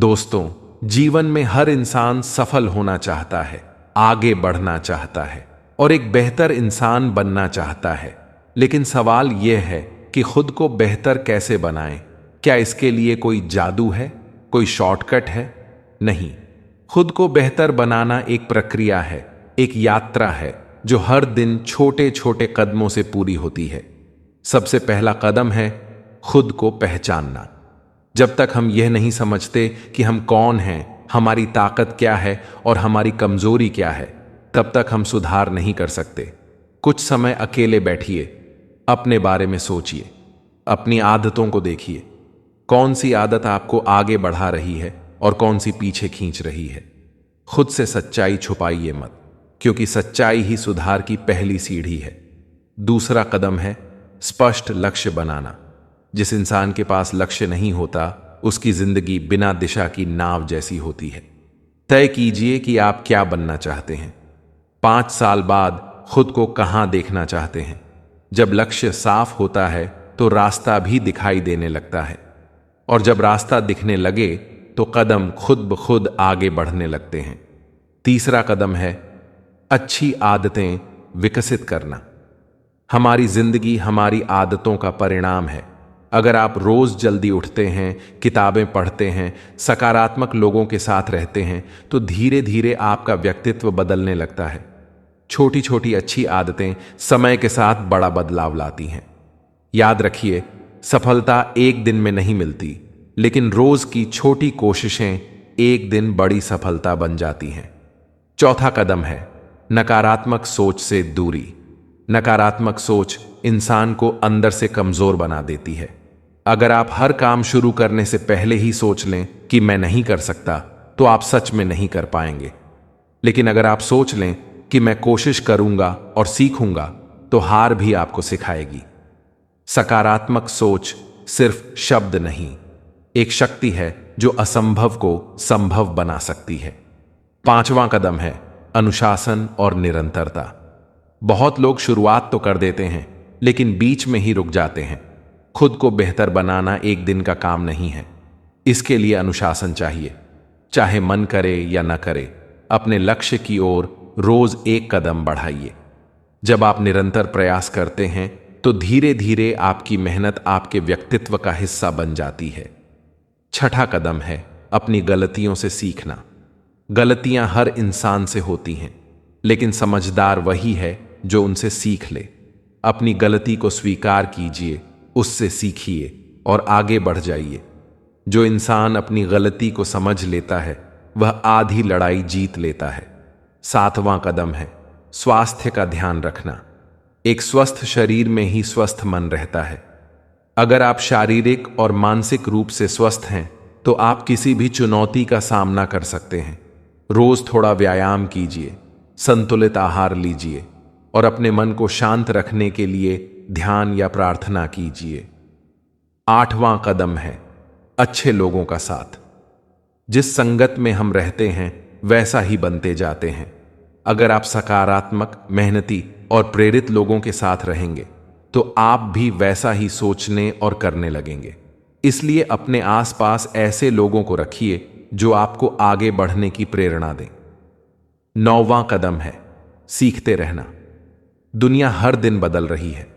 दोस्तों, जीवन में हर इंसान सफल होना चाहता है, आगे बढ़ना चाहता है और एक बेहतर इंसान बनना चाहता है। लेकिन सवाल यह है कि खुद को बेहतर कैसे बनाएं? क्या इसके लिए कोई जादू है, कोई शॉर्टकट है? नहीं। खुद को बेहतर बनाना एक प्रक्रिया है, एक यात्रा है जो हर दिन छोटे छोटे कदमों से पूरी होती है। सबसे पहला कदम है खुद को पहचानना। जब तक हम यह नहीं समझते कि हम कौन हैं, हमारी ताकत क्या है और हमारी कमजोरी क्या है, तब तक हम सुधार नहीं कर सकते। कुछ समय अकेले बैठिए, अपने बारे में सोचिए, अपनी आदतों को देखिए। कौन सी आदत आपको आगे बढ़ा रही है और कौन सी पीछे खींच रही है। खुद से सच्चाई छुपाइए मत, क्योंकि सच्चाई ही सुधार की पहली सीढ़ी है। दूसरा कदम है स्पष्ट लक्ष्य बनाना। जिस इंसान के पास लक्ष्य नहीं होता, उसकी जिंदगी बिना दिशा की नाव जैसी होती है। तय कीजिए कि आप क्या बनना चाहते हैं। 5 साल बाद खुद को कहां देखना चाहते हैं। जब लक्ष्य साफ होता है तो रास्ता भी दिखाई देने लगता है, और जब रास्ता दिखने लगे तो कदम खुद ब खुद आगे बढ़ने लगते हैं। तीसरा कदम है अच्छी आदतें विकसित करना। हमारी जिंदगी हमारी आदतों का परिणाम है। अगर आप रोज जल्दी उठते हैं, किताबें पढ़ते हैं, सकारात्मक लोगों के साथ रहते हैं, तो धीरे धीरे आपका व्यक्तित्व बदलने लगता है। छोटी छोटी अच्छी आदतें समय के साथ बड़ा बदलाव लाती हैं। याद रखिए, सफलता एक दिन में नहीं मिलती, लेकिन रोज की छोटी कोशिशें एक दिन बड़ी सफलता बन जाती हैं। चौथा कदम है नकारात्मक सोच से दूरी। नकारात्मक सोच इंसान को अंदर से कमजोर बना देती है। अगर आप हर काम शुरू करने से पहले ही सोच लें कि मैं नहीं कर सकता, तो आप सच में नहीं कर पाएंगे। लेकिन अगर आप सोच लें कि मैं कोशिश करूंगा और सीखूंगा, तो हार भी आपको सिखाएगी। सकारात्मक सोच सिर्फ शब्द नहीं, एक शक्ति है जो असंभव को संभव बना सकती है। पांचवां कदम है अनुशासन और निरंतरता। बहुत लोग शुरुआत तो कर देते हैं, लेकिन बीच में ही रुक जाते हैं। खुद को बेहतर बनाना एक दिन का काम नहीं है। इसके लिए अनुशासन चाहिए। चाहे मन करे या न करे, अपने लक्ष्य की ओर रोज एक कदम बढ़ाइए। जब आप निरंतर प्रयास करते हैं, तो धीरे धीरे आपकी मेहनत आपके व्यक्तित्व का हिस्सा बन जाती है। छठा कदम है अपनी गलतियों से सीखना। गलतियां हर इंसान से होती हैं, लेकिन समझदार वही है जो उनसे सीख ले। अपनी गलती को स्वीकार कीजिए, उससे सीखिए और आगे बढ़ जाइए। जो इंसान अपनी गलती को समझ लेता है, वह आधी लड़ाई जीत लेता है। सातवां कदम है स्वास्थ्य का ध्यान रखना। एक स्वस्थ शरीर में ही स्वस्थ मन रहता है। अगर आप शारीरिक और मानसिक रूप से स्वस्थ हैं, तो आप किसी भी चुनौती का सामना कर सकते हैं। रोज थोड़ा व्यायाम कीजिए, संतुलित आहार लीजिए और अपने मन को शांत रखने के लिए ध्यान या प्रार्थना कीजिए। आठवां कदम है अच्छे लोगों का साथ। जिस संगत में हम रहते हैं, वैसा ही बनते जाते हैं। अगर आप सकारात्मक, मेहनती और प्रेरित लोगों के साथ रहेंगे, तो आप भी वैसा ही सोचने और करने लगेंगे। इसलिए अपने आसपास ऐसे लोगों को रखिए जो आपको आगे बढ़ने की प्रेरणा दें। नौवां कदम है सीखते रहना। दुनिया हर दिन बदल रही है।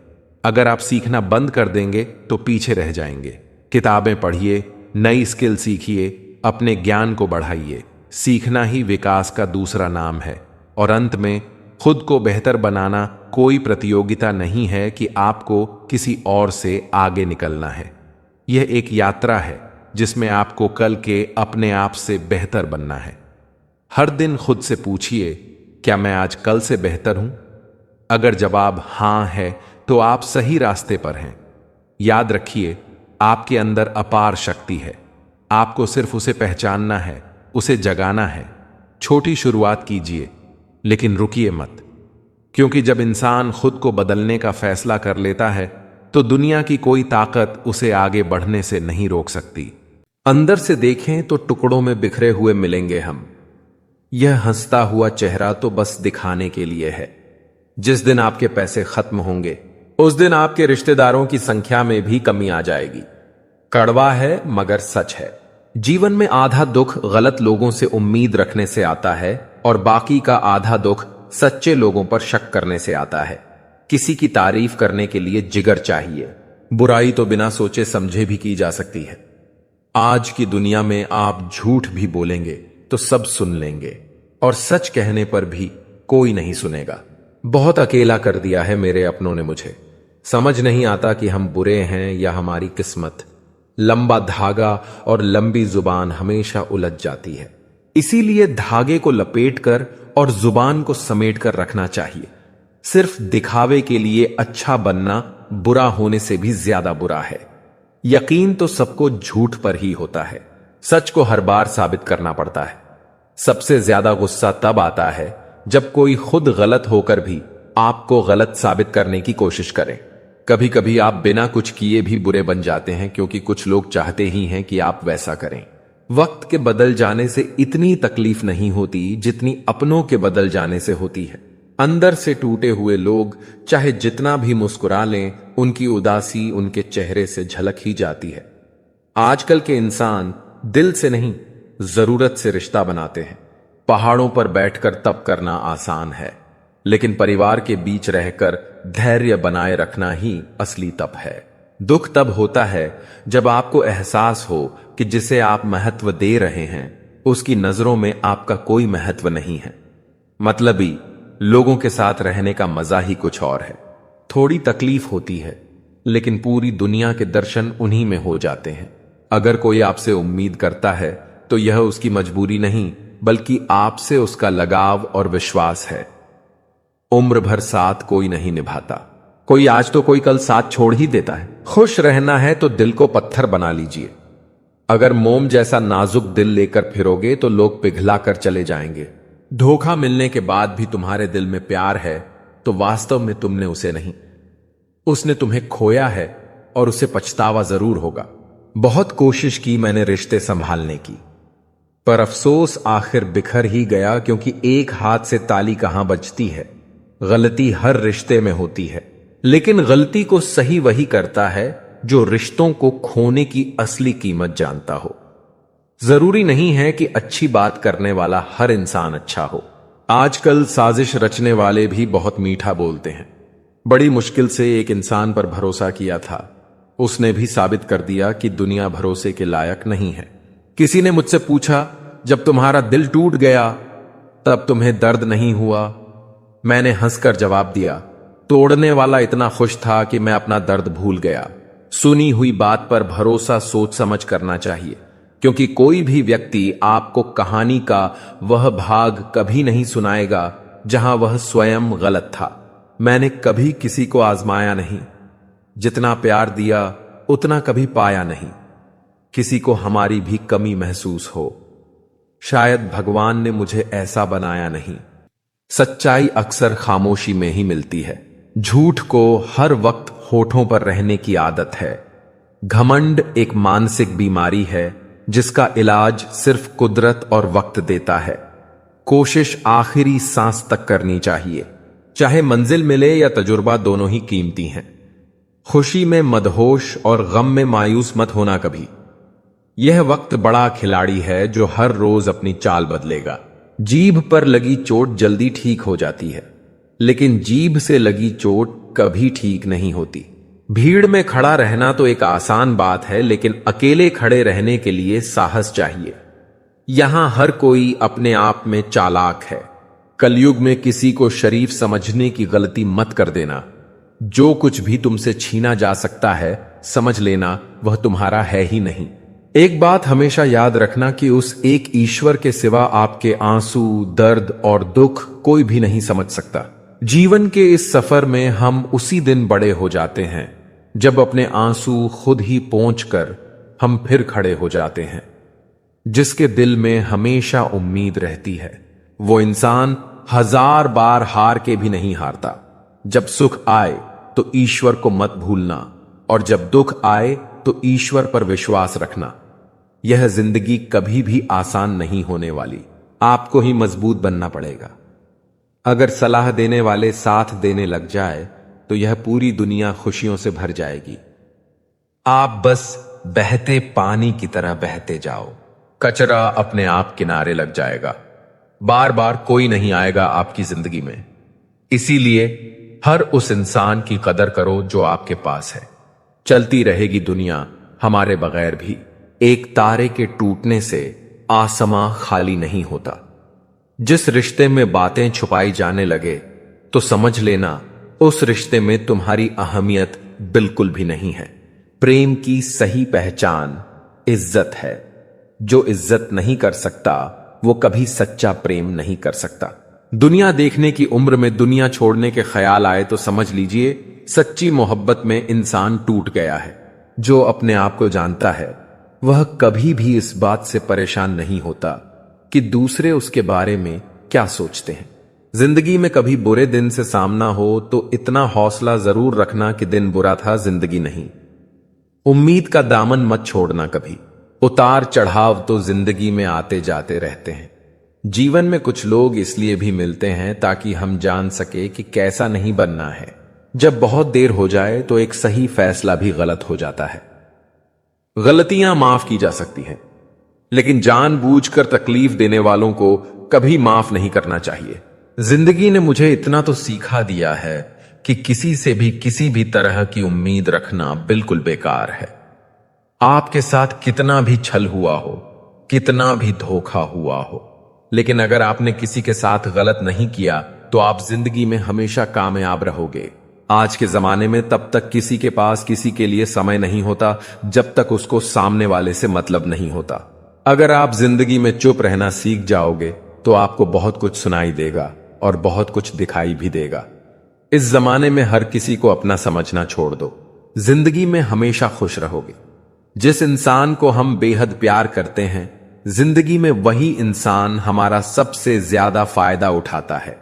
अगर आप सीखना बंद कर देंगे तो पीछे रह जाएंगे। किताबें पढ़िए, नई स्किल सीखिए, अपने ज्ञान को बढ़ाइए। सीखना ही विकास का दूसरा नाम है। और अंत में, खुद को बेहतर बनाना कोई प्रतियोगिता नहीं है कि आपको किसी और से आगे निकलना है। यह एक यात्रा है जिसमें आपको कल के अपने आप से बेहतर बनना है। हर दिन खुद से पूछिए, क्या मैं आज कल से बेहतर हूं? अगर जवाब हां है, तो आप सही रास्ते पर हैं। याद रखिए, आपके अंदर अपार शक्ति है। आपको सिर्फ उसे पहचानना है, उसे जगाना है। छोटी शुरुआत कीजिए, लेकिन रुकिए मत, क्योंकि जब इंसान खुद को बदलने का फैसला कर लेता है, तो दुनिया की कोई ताकत उसे आगे बढ़ने से नहीं रोक सकती। अंदर से देखें तो टुकड़ों में बिखरे हुए मिलेंगे हम। यह हंसता हुआ चेहरा तो बस दिखाने के लिए है। जिस दिन आपके पैसे खत्म होंगे, उस दिन आपके रिश्तेदारों की संख्या में भी कमी आ जाएगी। कड़वा है मगर सच है। जीवन में आधा दुख गलत लोगों से उम्मीद रखने से आता है और बाकी का आधा दुख सच्चे लोगों पर शक करने से आता है। किसी की तारीफ करने के लिए जिगर चाहिए, बुराई तो बिना सोचे समझे भी की जा सकती है। आज की दुनिया में आप झूठ भी बोलेंगे तो सब सुन लेंगे और सच कहने पर भी कोई नहीं सुनेगा। बहुत अकेला कर दिया है मेरे अपनों ने मुझे। समझ नहीं आता कि हम बुरे हैं या हमारी किस्मत। लंबा धागा और लंबी जुबान हमेशा उलझ जाती है। इसीलिए धागे को लपेटकर और जुबान को समेटकर रखना चाहिए। सिर्फ दिखावे के लिए अच्छा बनना बुरा होने से भी ज्यादा बुरा है। यकीन तो सबको झूठ पर ही होता है, सच को हर बार साबित करना पड़ता है। सबसे ज्यादा गुस्सा तब आता है जब कोई खुद गलत होकर भी आपको गलत साबित करने की कोशिश करे। कभी कभी आप बिना कुछ किए भी बुरे बन जाते हैं, क्योंकि कुछ लोग चाहते ही हैं कि आप वैसा करें। वक्त के बदल जाने से इतनी तकलीफ नहीं होती जितनी अपनों के बदल जाने से होती है। अंदर से टूटे हुए लोग चाहे जितना भी मुस्कुरा लें, उनकी उदासी उनके चेहरे से झलक ही जाती है। आजकल के इंसान दिल से नहीं, जरूरत से रिश्ता बनाते हैं। पहाड़ों पर बैठकर तप करना आसान है, लेकिन परिवार के बीच रहकर धैर्य बनाए रखना ही असली तप है। दुख तब होता है जब आपको एहसास हो कि जिसे आप महत्व दे रहे हैं उसकी नजरों में आपका कोई महत्व नहीं है। मतलबी लोगों के साथ रहने का मजा ही कुछ और है। थोड़ी तकलीफ होती है, लेकिन पूरी दुनिया के दर्शन उन्हीं में हो जाते हैं। अगर कोई आपसे उम्मीद करता है तो यह उसकी मजबूरी नहीं, बल्कि आपसे उसका लगाव और विश्वास है। उम्र भर साथ कोई नहीं निभाता, कोई आज तो कोई कल साथ छोड़ ही देता है। खुश रहना है तो दिल को पत्थर बना लीजिए। अगर मोम जैसा नाजुक दिल लेकर फिरोगे तो लोग पिघला कर चले जाएंगे। धोखा मिलने के बाद भी तुम्हारे दिल में प्यार है तो वास्तव में तुमने उसे नहीं, उसने तुम्हें खोया है और उसे पछतावा जरूर होगा। बहुत कोशिश की मैंने रिश्ते संभालने की, पर अफसोस आखिर बिखर ही गया, क्योंकि एक हाथ से ताली कहां बजती है। गलती हर रिश्ते में होती है, लेकिन गलती को सही वही करता है जो रिश्तों को खोने की असली कीमत जानता हो। जरूरी नहीं है कि अच्छी बात करने वाला हर इंसान अच्छा हो। आजकल साजिश रचने वाले भी बहुत मीठा बोलते हैं। बड़ी मुश्किल से एक इंसान पर भरोसा किया था, उसने भी साबित कर दिया कि दुनिया भरोसे के लायक नहीं है। किसी ने मुझसे पूछा, जब तुम्हारा दिल टूट गया तब तुम्हें दर्द नहीं हुआ? मैंने हंसकर जवाब दिया, तोड़ने वाला इतना खुश था कि मैं अपना दर्द भूल गया। सुनी हुई बात पर भरोसा सोच समझ करना चाहिए, क्योंकि कोई भी व्यक्ति आपको कहानी का वह भाग कभी नहीं सुनाएगा जहां वह स्वयं गलत था। मैंने कभी किसी को आजमाया नहीं, जितना प्यार दिया उतना कभी पाया नहीं। किसी को हमारी भी कमी महसूस हो, शायद भगवान ने मुझे ऐसा बनाया नहीं। सच्चाई अक्सर खामोशी में ही मिलती है। झूठ को हर वक्त होठों पर रहने की आदत है। घमंड एक मानसिक बीमारी है जिसका इलाज सिर्फ कुदरत और वक्त देता है। कोशिश आखिरी सांस तक करनी चाहिए, चाहे मंजिल मिले या तजुर्बा, दोनों ही कीमती हैं। खुशी में मदहोश और गम में मायूस मत होना कभी। यह वक्त बड़ा खिलाड़ी है जो हर रोज अपनी चाल बदलेगा। जीभ पर लगी चोट जल्दी ठीक हो जाती है, लेकिन जीभ से लगी चोट कभी ठीक नहीं होती। भीड़ में खड़ा रहना तो एक आसान बात है, लेकिन अकेले खड़े रहने के लिए साहस चाहिए। यहां हर कोई अपने आप में चालाक है। कलयुग में किसी को शरीफ समझने की गलती मत कर देना। जो कुछ भी तुमसे छीना जा सकता है, समझ लेना वह तुम्हारा है ही नहीं। एक बात हमेशा याद रखना कि उस एक ईश्वर के सिवा आपके आंसू, दर्द और दुख कोई भी नहीं समझ सकता। जीवन के इस सफर में हम उसी दिन बड़े हो जाते हैं जब अपने आंसू खुद ही पोंछकर हम फिर खड़े हो जाते हैं। जिसके दिल में हमेशा उम्मीद रहती है, वो इंसान 1000 बार हार के भी नहीं हारता। जब सुख आए तो ईश्वर को मत भूलना, और जब दुख आए तो ईश्वर पर विश्वास रखना। यह जिंदगी कभी भी आसान नहीं होने वाली, आपको ही मजबूत बनना पड़ेगा। अगर सलाह देने वाले साथ देने लग जाए तो यह पूरी दुनिया खुशियों से भर जाएगी। आप बस बहते पानी की तरह बहते जाओ। कचरा अपने आप किनारे लग जाएगा। बार बार कोई नहीं आएगा आपकी जिंदगी में। इसीलिए हर उस इंसान की कदर करो जो आपके पास है। चलती रहेगी दुनिया हमारे बगैर भी। एक तारे के टूटने से आसमां खाली नहीं होता। जिस रिश्ते में बातें छुपाई जाने लगे तो समझ लेना उस रिश्ते में तुम्हारी अहमियत बिल्कुल भी नहीं है। प्रेम की सही पहचान इज्जत है। जो इज्जत नहीं कर सकता वो कभी सच्चा प्रेम नहीं कर सकता। दुनिया देखने की उम्र में दुनिया छोड़ने के ख्याल आए तो समझ लीजिए सच्ची मोहब्बत में इंसान टूट गया है। जो अपने आप को जानता है वह कभी भी इस बात से परेशान नहीं होता कि दूसरे उसके बारे में क्या सोचते हैं। जिंदगी में कभी बुरे दिन से सामना हो तो इतना हौसला जरूर रखना कि दिन बुरा था, जिंदगी नहीं। उम्मीद का दामन मत छोड़ना कभी। उतार चढ़ाव तो जिंदगी में आते जाते रहते हैं। जीवन में कुछ लोग इसलिए भी मिलते हैं ताकि हम जान सके कि कैसा नहीं बनना है। जब बहुत देर हो जाए तो एक सही फैसला भी गलत हो जाता है। गलतियां माफ की जा सकती हैं, लेकिन जानबूझकर तकलीफ देने वालों को कभी माफ नहीं करना चाहिए। जिंदगी ने मुझे इतना तो सिखा दिया है कि किसी से भी किसी भी तरह की उम्मीद रखना बिल्कुल बेकार है। आपके साथ कितना भी छल हुआ हो, कितना भी धोखा हुआ हो, लेकिन अगर आपने किसी के साथ गलत नहीं किया तो आप जिंदगी में हमेशा कामयाब रहोगे। आज के जमाने में तब तक किसी के पास किसी के लिए समय नहीं होता जब तक उसको सामने वाले से मतलब नहीं होता। अगर आप जिंदगी में चुप रहना सीख जाओगे तो आपको बहुत कुछ सुनाई देगा और बहुत कुछ दिखाई भी देगा। इस जमाने में हर किसी को अपना समझना छोड़ दो। जिंदगी में हमेशा खुश रहोगे। जिस इंसान को हम बेहद प्यार करते हैं, जिंदगी में वही इंसान हमारा सबसे ज्यादा फायदा उठाता है,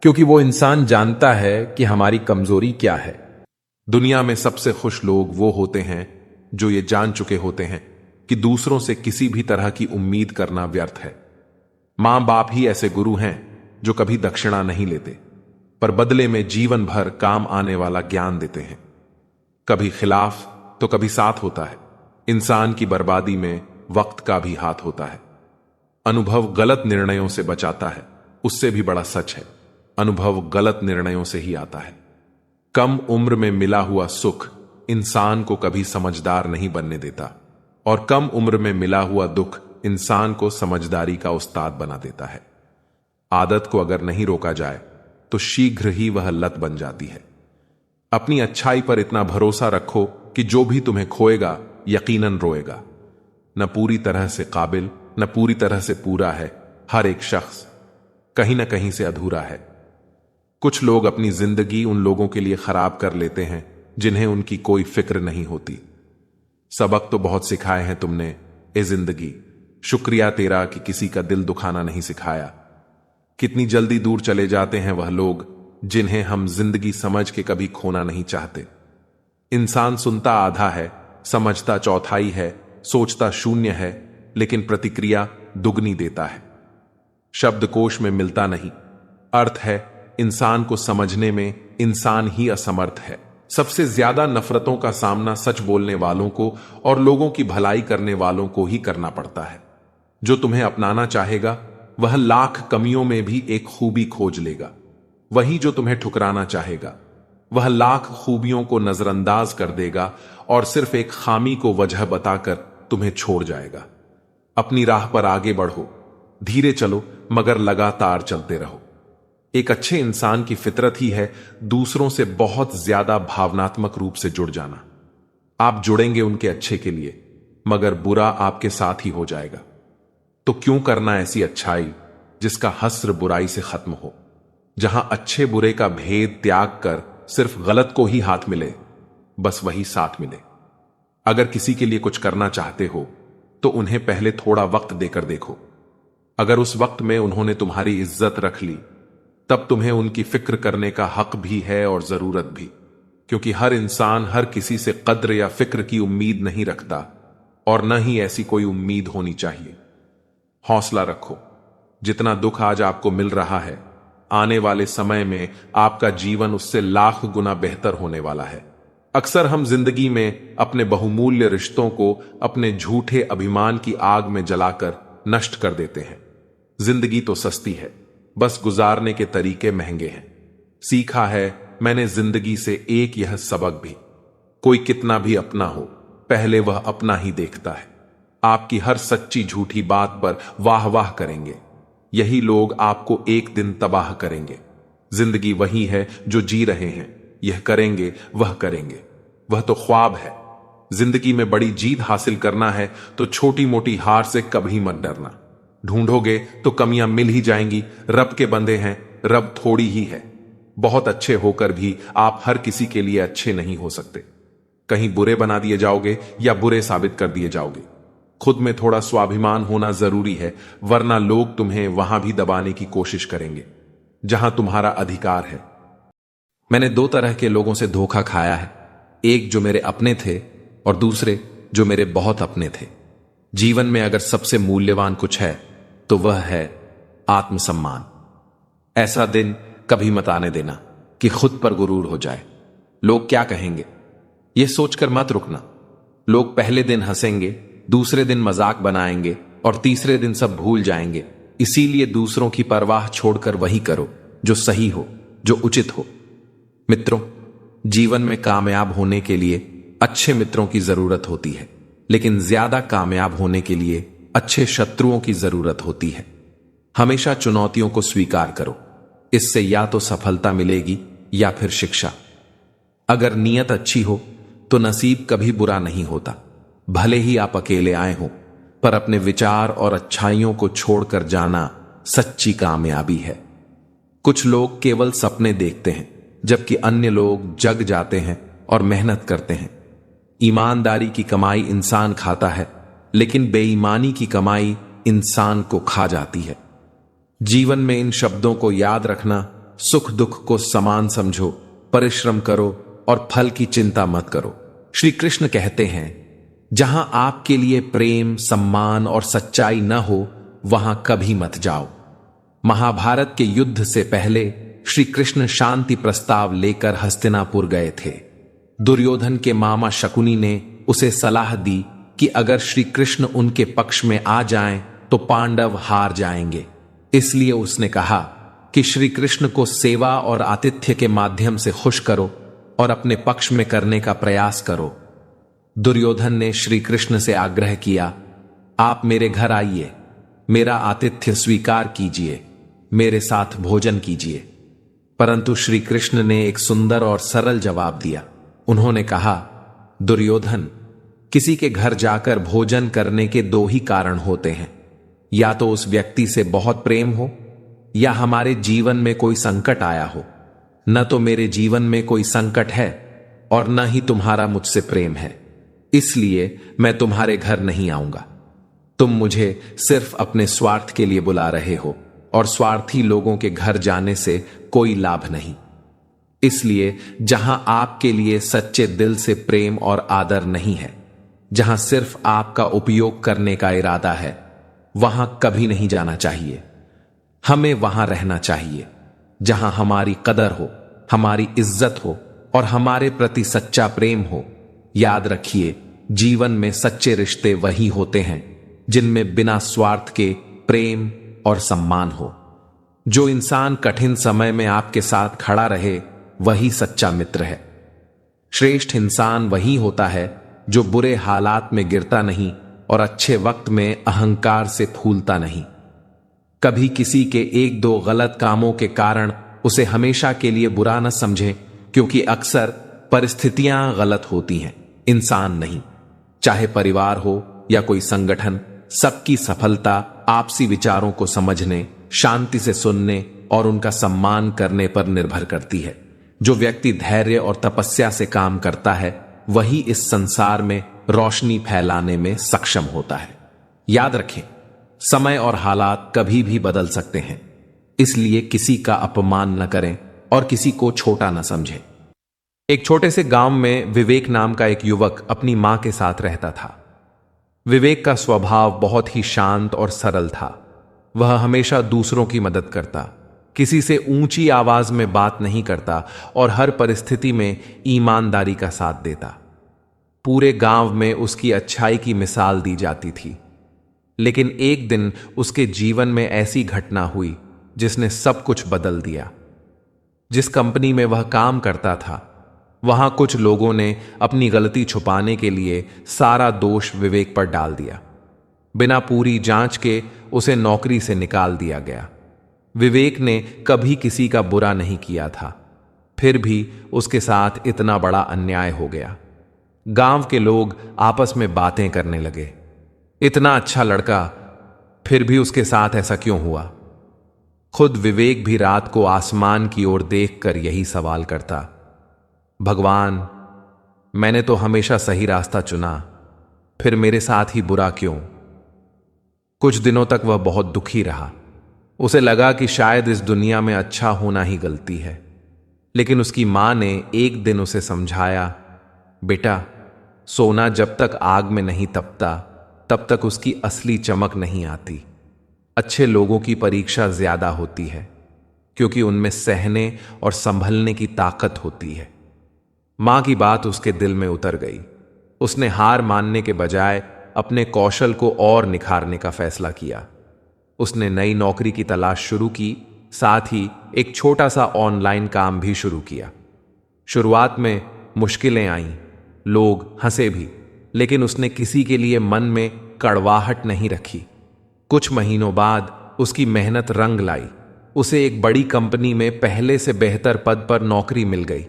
क्योंकि वो इंसान जानता है कि हमारी कमजोरी क्या है। दुनिया में सबसे खुश लोग वो होते हैं जो ये जान चुके होते हैं कि दूसरों से किसी भी तरह की उम्मीद करना व्यर्थ है। मां बाप ही ऐसे गुरु हैं जो कभी दक्षिणा नहीं लेते, पर बदले में जीवन भर काम आने वाला ज्ञान देते हैं। कभी खिलाफ तो कभी साथ होता है। इंसान की बर्बादी में वक्त का भी हाथ होता है। अनुभव गलत निर्णयों से बचाता है, उससे भी बड़ा सच है, अनुभव गलत निर्णयों से ही आता है। कम उम्र में मिला हुआ सुख इंसान को कभी समझदार नहीं बनने देता, और कम उम्र में मिला हुआ दुख इंसान को समझदारी का उस्ताद बना देता है। आदत को अगर नहीं रोका जाए तो शीघ्र ही वह लत बन जाती है। अपनी अच्छाई पर इतना भरोसा रखो कि जो भी तुम्हें खोएगा यकीनन रोएगा। न पूरी तरह से काबिल, न पूरी तरह से पूरा है। हर एक शख्स कहीं ना कहीं से अधूरा है। कुछ लोग अपनी जिंदगी उन लोगों के लिए खराब कर लेते हैं जिन्हें उनकी कोई फिक्र नहीं होती। सबक तो बहुत सिखाए हैं तुमने ए जिंदगी, शुक्रिया तेरा कि किसी का दिल दुखाना नहीं सिखाया। कितनी जल्दी दूर चले जाते हैं वह लोग जिन्हें हम जिंदगी समझ के कभी खोना नहीं चाहते। इंसान सुनता आधा है, समझता चौथाई है, सोचता शून्य है, लेकिन प्रतिक्रिया दुगनी देता है। शब्दकोश में मिलता नहीं। अर्थ है इंसान को समझने में इंसान ही असमर्थ है। सबसे ज्यादा नफरतों का सामना सच बोलने वालों को और लोगों की भलाई करने वालों को ही करना पड़ता है। जो तुम्हें अपनाना चाहेगा वह लाख कमियों में भी एक खूबी खोज लेगा। वही जो तुम्हें ठुकराना चाहेगा वह लाख खूबियों को नजरअंदाज कर देगा और सिर्फ एक खामी को वजह बताकर तुम्हें छोड़ जाएगा। अपनी राह पर आगे बढ़ो, धीरे चलो मगर लगातार चलते रहो। एक अच्छे इंसान की फितरत ही है दूसरों से बहुत ज्यादा भावनात्मक रूप से जुड़ जाना। आप जुड़ेंगे उनके अच्छे के लिए, मगर बुरा आपके साथ ही हो जाएगा। तो क्यों करना ऐसी अच्छाई जिसका हस्र बुराई से खत्म हो, जहां अच्छे बुरे का भेद त्याग कर सिर्फ गलत को ही हाथ मिले, बस वही साथ मिले। अगर किसी के लिए कुछ करना चाहते हो तो उन्हें पहले थोड़ा वक्त देकर देखो। अगर उस वक्त में उन्होंने तुम्हारी इज्जत रख ली तब तुम्हें उनकी फिक्र करने का हक भी है और जरूरत भी, क्योंकि हर इंसान हर किसी से कद्र या फिक्र की उम्मीद नहीं रखता और न ही ऐसी कोई उम्मीद होनी चाहिए। हौसला रखो। जितना दुख आज आपको मिल रहा है, आने वाले समय में आपका जीवन उससे लाख गुना बेहतर होने वाला है। अक्सर हम जिंदगी में अपने बहुमूल्य रिश्तों को अपने झूठे अभिमान की आग में जलाकर नष्ट कर देते हैं। जिंदगी तो सस्ती है, बस गुजारने के तरीके महंगे हैं। सीखा है मैंने जिंदगी से एक यह सबक भी, कोई कितना भी अपना हो, पहले वह अपना ही देखता है। आपकी हर सच्ची झूठी बात पर वाह वाह करेंगे, यही लोग आपको एक दिन तबाह करेंगे। जिंदगी वही है जो जी रहे हैं, यह करेंगे वह करेंगे, वह तो ख्वाब है। जिंदगी में बड़ी जीत हासिल करना है तो छोटी मोटी हार से कभी मत डरना। ढूंढोगे तो कमियां मिल ही जाएंगी। रब के बंदे हैं, रब थोड़ी ही है। बहुत अच्छे होकर भी आप हर किसी के लिए अच्छे नहीं हो सकते। कहीं बुरे बना दिए जाओगे या बुरे साबित कर दिए जाओगे। खुद में थोड़ा स्वाभिमान होना जरूरी है, वरना लोग तुम्हें वहां भी दबाने की कोशिश करेंगे जहां तुम्हारा अधिकार है। मैंने दो तरह के लोगों से धोखा खाया है, एक जो मेरे अपने थे और दूसरे जो मेरे बहुत अपने थे। जीवन में अगर सबसे मूल्यवान कुछ है तो वह है आत्मसम्मान। ऐसा दिन कभी मत आने देना कि खुद पर गुरूर हो जाए। लोग क्या कहेंगे यह सोचकर मत रुकना। लोग पहले दिन हंसेंगे, दूसरे दिन मजाक बनाएंगे और तीसरे दिन सब भूल जाएंगे। इसीलिए दूसरों की परवाह छोड़कर वही करो जो सही हो, जो उचित हो। मित्रों, जीवन में कामयाब होने के लिए अच्छे मित्रों की जरूरत होती है, लेकिन ज्यादा कामयाब होने के लिए अच्छे शत्रुओं की जरूरत होती है। हमेशा चुनौतियों को स्वीकार करो, इससे या तो सफलता मिलेगी या फिर शिक्षा। अगर नीयत अच्छी हो तो नसीब कभी बुरा नहीं होता। भले ही आप अकेले आए हो, पर अपने विचार और अच्छाइयों को छोड़कर जाना सच्ची कामयाबी है। कुछ लोग केवल सपने देखते हैं, जबकि अन्य लोग जग जाते हैं और मेहनत करते हैं। ईमानदारी की कमाई इंसान खाता है, लेकिन बेईमानी की कमाई इंसान को खा जाती है। जीवन में इन शब्दों को याद रखना, सुख दुख को समान समझो, परिश्रम करो और फल की चिंता मत करो। श्री कृष्ण कहते हैं, जहां आपके लिए प्रेम, सम्मान और सच्चाई न हो, वहां कभी मत जाओ। महाभारत के युद्ध से पहले श्री कृष्ण शांति प्रस्ताव लेकर हस्तिनापुर गए थे। दुर्योधन के मामा शकुनी ने उसे सलाह दी कि अगर श्री कृष्ण उनके पक्ष में आ जाएं तो पांडव हार जाएंगे। इसलिए उसने कहा कि श्री कृष्ण को सेवा और आतिथ्य के माध्यम से खुश करो और अपने पक्ष में करने का प्रयास करो। दुर्योधन ने श्री कृष्ण से आग्रह किया, आप मेरे घर आइए, मेरा आतिथ्य स्वीकार कीजिए, मेरे साथ भोजन कीजिए। परंतु श्री कृष्ण ने एक सुंदर और सरल जवाब दिया। उन्होंने कहा, दुर्योधन, किसी के घर जाकर भोजन करने के दो ही कारण होते हैं, या तो उस व्यक्ति से बहुत प्रेम हो या हमारे जीवन में कोई संकट आया हो। न तो मेरे जीवन में कोई संकट है और न ही तुम्हारा मुझसे प्रेम है, इसलिए मैं तुम्हारे घर नहीं आऊंगा। तुम मुझे सिर्फ अपने स्वार्थ के लिए बुला रहे हो और स्वार्थी लोगों के घर जाने से कोई लाभ नहीं। इसलिए जहां आपके लिए सच्चे दिल से प्रेम और आदर नहीं है, जहां सिर्फ आपका उपयोग करने का इरादा है, वहां कभी नहीं जाना चाहिए। हमें वहां रहना चाहिए जहां हमारी कदर हो, हमारी इज्जत हो और हमारे प्रति सच्चा प्रेम हो। याद रखिए, जीवन में सच्चे रिश्ते वही होते हैं जिनमें बिना स्वार्थ के प्रेम और सम्मान हो। जो इंसान कठिन समय में आपके साथ खड़ा रहे, वही सच्चा मित्र है। श्रेष्ठ इंसान वही होता है जो बुरे हालात में गिरता नहीं और अच्छे वक्त में अहंकार से फूलता नहीं। कभी किसी के एक दो गलत कामों के कारण उसे हमेशा के लिए बुरा न समझें, क्योंकि अक्सर परिस्थितियां गलत होती हैं, इंसान नहीं। चाहे परिवार हो या कोई संगठन, सबकी सफलता आपसी विचारों को समझने, शांति से सुनने और उनका सम्मान करने पर निर्भर करती है। जो व्यक्ति धैर्य और तपस्या से काम करता है, वही इस संसार में रोशनी फैलाने में सक्षम होता है। याद रखें, समय और हालात कभी भी बदल सकते हैं, इसलिए किसी का अपमान न करें और किसी को छोटा न समझें। एक छोटे से गांव में विवेक नाम का एक युवक अपनी मां के साथ रहता था। विवेक का स्वभाव बहुत ही शांत और सरल था। वह हमेशा दूसरों की मदद करता, किसी से ऊंची आवाज में बात नहीं करता और हर परिस्थिति में ईमानदारी का साथ देता। पूरे गांव में उसकी अच्छाई की मिसाल दी जाती थी। लेकिन एक दिन उसके जीवन में ऐसी घटना हुई जिसने सब कुछ बदल दिया। जिस कंपनी में वह काम करता था, वहां कुछ लोगों ने अपनी गलती छुपाने के लिए सारा दोष विवेक पर डाल दिया। बिना पूरी जांच के उसे नौकरी से निकाल दिया गया। विवेक ने कभी किसी का बुरा नहीं किया था, फिर भी उसके साथ इतना बड़ा अन्याय हो गया। गांव के लोग आपस में बातें करने लगे, इतना अच्छा लड़का, फिर भी उसके साथ ऐसा क्यों हुआ। खुद विवेक भी रात को आसमान की ओर देखकर यही सवाल करता, भगवान, मैंने तो हमेशा सही रास्ता चुना, फिर मेरे साथ ही बुरा क्यों। कुछ दिनों तक वह बहुत दुखी रहा। उसे लगा कि शायद इस दुनिया में अच्छा होना ही गलती है। लेकिन उसकी मां ने एक दिन उसे समझाया, बेटा, सोना जब तक आग में नहीं तपता तब तक उसकी असली चमक नहीं आती। अच्छे लोगों की परीक्षा ज्यादा होती है क्योंकि उनमें सहने और संभलने की ताकत होती है। मां की बात उसके दिल में उतर गई। उसने हार मानने के बजाय अपने कौशल को और निखारने का फैसला किया। उसने नई नौकरी की तलाश शुरू की, साथ ही एक छोटा सा ऑनलाइन काम भी शुरू किया। शुरुआत में मुश्किलें आईं, लोग हंसे भी, लेकिन उसने किसी के लिए मन में कड़वाहट नहीं रखी। कुछ महीनों बाद उसकी मेहनत रंग लाई। उसे एक बड़ी कंपनी में पहले से बेहतर पद पर नौकरी मिल गई।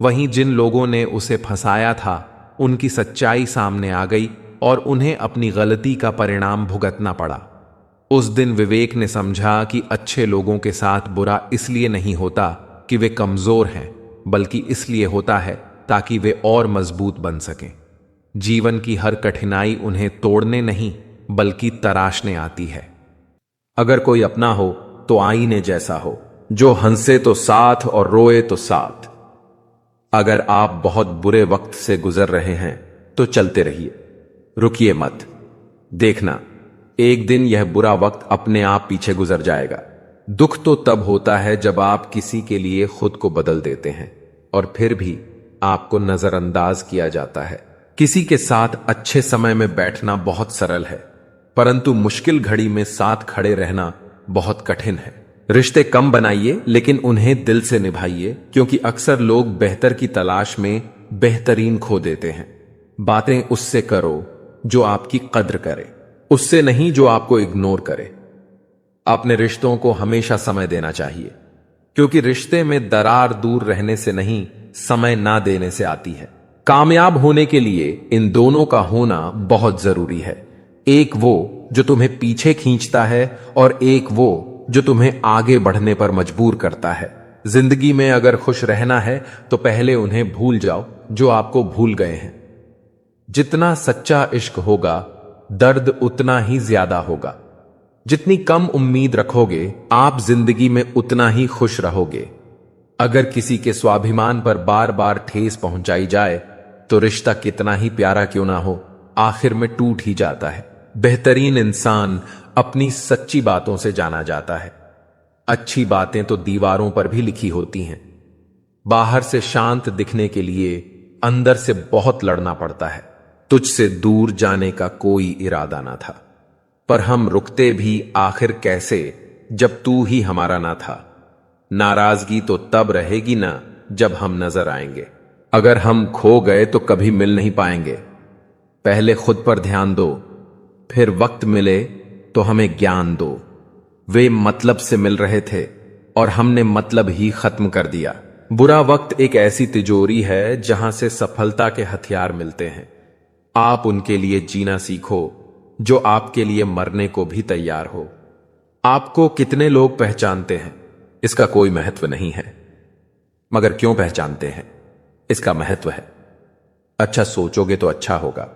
वहीं जिन लोगों ने उसे फंसाया था, उनकी सच्चाई सामने आ गई और उन्हें अपनी गलती का परिणाम भुगतना पड़ा। उस दिन विवेक ने समझा कि अच्छे लोगों के साथ बुरा इसलिए नहीं होता कि वे कमजोर हैं, बल्कि इसलिए होता है ताकि वे और मजबूत बन सकें। जीवन की हर कठिनाई उन्हें तोड़ने नहीं बल्कि तराशने आती है। अगर कोई अपना हो तो आईने जैसा हो, जो हंसे तो साथ और रोए तो साथ। अगर आप बहुत बुरे वक्त से गुजर रहे हैं तो चलते रहिए, रुकिए मत। देखना, एक दिन यह बुरा वक्त अपने आप पीछे गुजर जाएगा। दुख तो तब होता है जब आप किसी के लिए खुद को बदल देते हैं और फिर भी आपको नजरअंदाज किया जाता है। किसी के साथ अच्छे समय में बैठना बहुत सरल है, परंतु मुश्किल घड़ी में साथ खड़े रहना बहुत कठिन है। रिश्ते कम बनाइए लेकिन उन्हें दिल से निभाइए, क्योंकि अक्सर लोग बेहतर की तलाश में बेहतरीन खो देते हैं। बातें उससे करो जो आपकी कद्र करे, उससे नहीं जो आपको इग्नोर करे। अपने रिश्तों को हमेशा समय देना चाहिए, क्योंकि रिश्ते में दरार दूर रहने से नहीं, समय ना देने से आती है। कामयाब होने के लिए इन दोनों का होना बहुत जरूरी है। एक वो जो तुम्हें पीछे खींचता है और एक वो जो तुम्हें आगे बढ़ने पर मजबूर करता है। जिंदगी में अगर खुश रहना है तो पहले उन्हें भूल जाओ जो आपको भूल गए हैं। जितना सच्चा इश्क होगा, दर्द उतना ही ज्यादा होगा। जितनी कम उम्मीद रखोगे, आप जिंदगी में उतना ही खुश रहोगे। अगर किसी के स्वाभिमान पर बार बार ठेस पहुंचाई जाए तो रिश्ता कितना ही प्यारा क्यों ना हो, आखिर में टूट ही जाता है। बेहतरीन इंसान अपनी सच्ची बातों से जाना जाता है। अच्छी बातें तो दीवारों पर भी लिखी होती हैं। बाहर से शांत दिखने के लिए अंदर से बहुत लड़ना पड़ता है। तुझसे दूर जाने का कोई इरादा ना था, पर हम रुकते भी आखिर कैसे जब तू ही हमारा ना था। नाराजगी तो तब रहेगी ना जब हम नजर आएंगे। अगर हम खो गए तो कभी मिल नहीं पाएंगे। पहले खुद पर ध्यान दो, फिर वक्त मिले तो हमें ज्ञान दो। वे मतलब से मिल रहे थे और हमने मतलब ही खत्म कर दिया। बुरा वक्त एक ऐसी तिजोरी है जहां से सफलता के हथियार मिलते हैं। आप उनके लिए जीना सीखो जो आपके लिए मरने को भी तैयार हो। आपको कितने लोग पहचानते हैं इसका कोई महत्व नहीं है, मगर क्यों पहचानते हैं इसका महत्व है। अच्छा सोचोगे तो अच्छा होगा,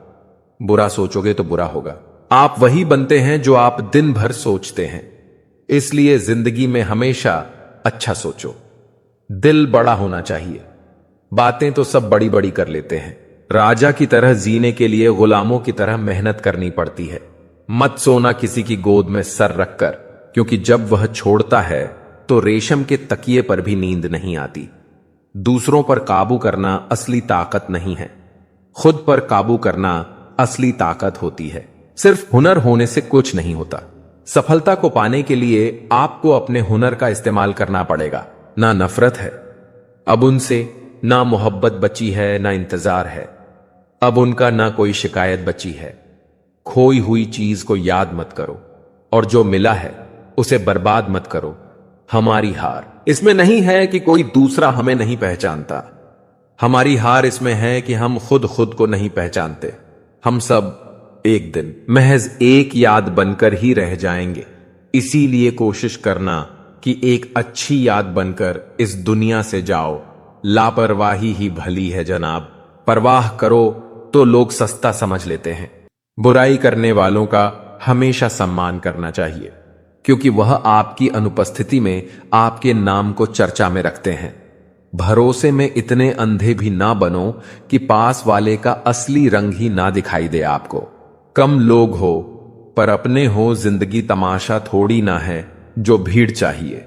बुरा सोचोगे तो बुरा होगा। आप वही बनते हैं जो आप दिन भर सोचते हैं। इसलिए जिंदगी में हमेशा अच्छा सोचो। दिल बड़ा होना चाहिए। बातें तो सब बड़ी बड़ी कर लेते हैं। राजा की तरह जीने के लिए गुलामों की तरह मेहनत करनी पड़ती है। मत सोना किसी की गोद में सर रखकर, क्योंकि जब वह छोड़ता है तो रेशम के तकिए पर भी नींद नहीं आती। दूसरों पर काबू करना असली ताकत नहीं है, खुद पर काबू करना असली ताकत होती है। सिर्फ हुनर होने से कुछ नहीं होता। सफलता को पाने के लिए आपको अपने हुनर का इस्तेमाल करना पड़ेगा। ना नफरत है अब उनसे, ना मोहब्बत बची है, ना इंतजार है अब उनका, ना कोई शिकायत बची है। खोई हुई चीज को याद मत करो और जो मिला है उसे बर्बाद मत करो। हमारी हार इसमें नहीं है कि कोई दूसरा हमें नहीं पहचानता, हमारी हार इसमें है कि हम खुद को नहीं पहचानते। हम सब एक दिन महज एक याद बनकर ही रह जाएंगे। इसीलिए कोशिश करना कि एक अच्छी याद बनकर इस दुनिया से जाओ। लापरवाही ही भली है जनाब, परवाह करो तो लोग सस्ता समझ लेते हैं। बुराई करने वालों का हमेशा सम्मान करना चाहिए, क्योंकि वह आपकी अनुपस्थिति में आपके नाम को चर्चा में रखते हैं। भरोसे में इतने अंधे भी ना बनो कि पास वाले का असली रंग ही ना दिखाई दे आपको। कम लोग हो पर अपने हो, जिंदगी तमाशा थोड़ी ना है जो भीड़ चाहिए।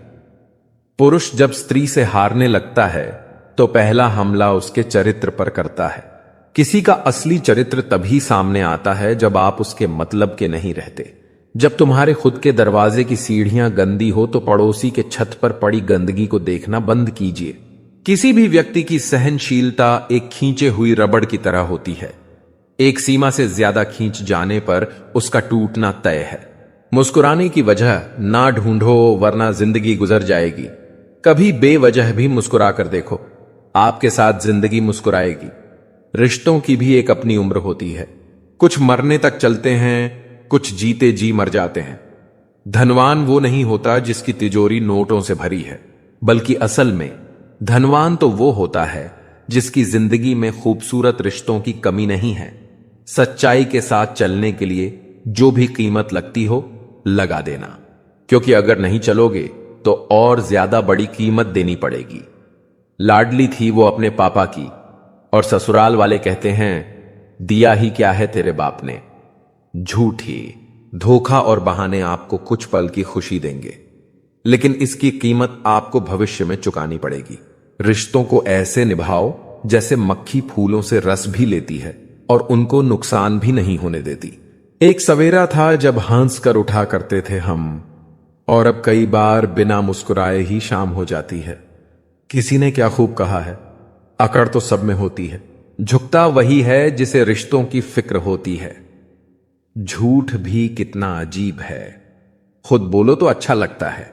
पुरुष जब स्त्री से हारने लगता है तो पहला हमला उसके चरित्र पर करता है। किसी का असली चरित्र तभी सामने आता है जब आप उसके मतलब के नहीं रहते। जब तुम्हारे खुद के दरवाजे की सीढ़ियां गंदी हो तो पड़ोसी के छत पर पड़ी गंदगी को देखना बंद कीजिए। किसी भी व्यक्ति की सहनशीलता एक खींचे हुई रबड़ की तरह होती है। एक सीमा से ज्यादा खींच जाने पर उसका टूटना तय है। मुस्कुराने की वजह ना ढूंढो वरना जिंदगी गुजर जाएगी। कभी बेवजह भी मुस्कुरा कर देखो, आपके साथ जिंदगी मुस्कुराएगी। रिश्तों की भी एक अपनी उम्र होती है। कुछ मरने तक चलते हैं, कुछ जीते जी मर जाते हैं। धनवान वो नहीं होता जिसकी तिजोरी नोटों से भरी है, बल्कि असल में धनवान तो वो होता है जिसकी जिंदगी में खूबसूरत रिश्तों की कमी नहीं है। सच्चाई के साथ चलने के लिए जो भी कीमत लगती हो लगा देना, क्योंकि अगर नहीं चलोगे तो और ज्यादा बड़ी कीमत देनी पड़ेगी। लाडली थी वो अपने पापा की, और ससुराल वाले कहते हैं दिया ही क्या है तेरे बाप ने। झूठी, धोखा और बहाने आपको कुछ पल की खुशी देंगे, लेकिन इसकी कीमत आपको भविष्य में चुकानी पड़ेगी। रिश्तों को ऐसे निभाओ जैसे मक्खी फूलों से रस भी लेती है और उनको नुकसान भी नहीं होने देती। एक सवेरा था जब हंस कर उठा करते थे हम, और अब कई बार बिना मुस्कुराए ही शाम हो जाती है। किसी ने क्या खूब कहा है, अकड़ तो सब में होती है, झुकता वही है जिसे रिश्तों की फिक्र होती है। झूठ भी कितना अजीब है, खुद बोलो तो अच्छा लगता है,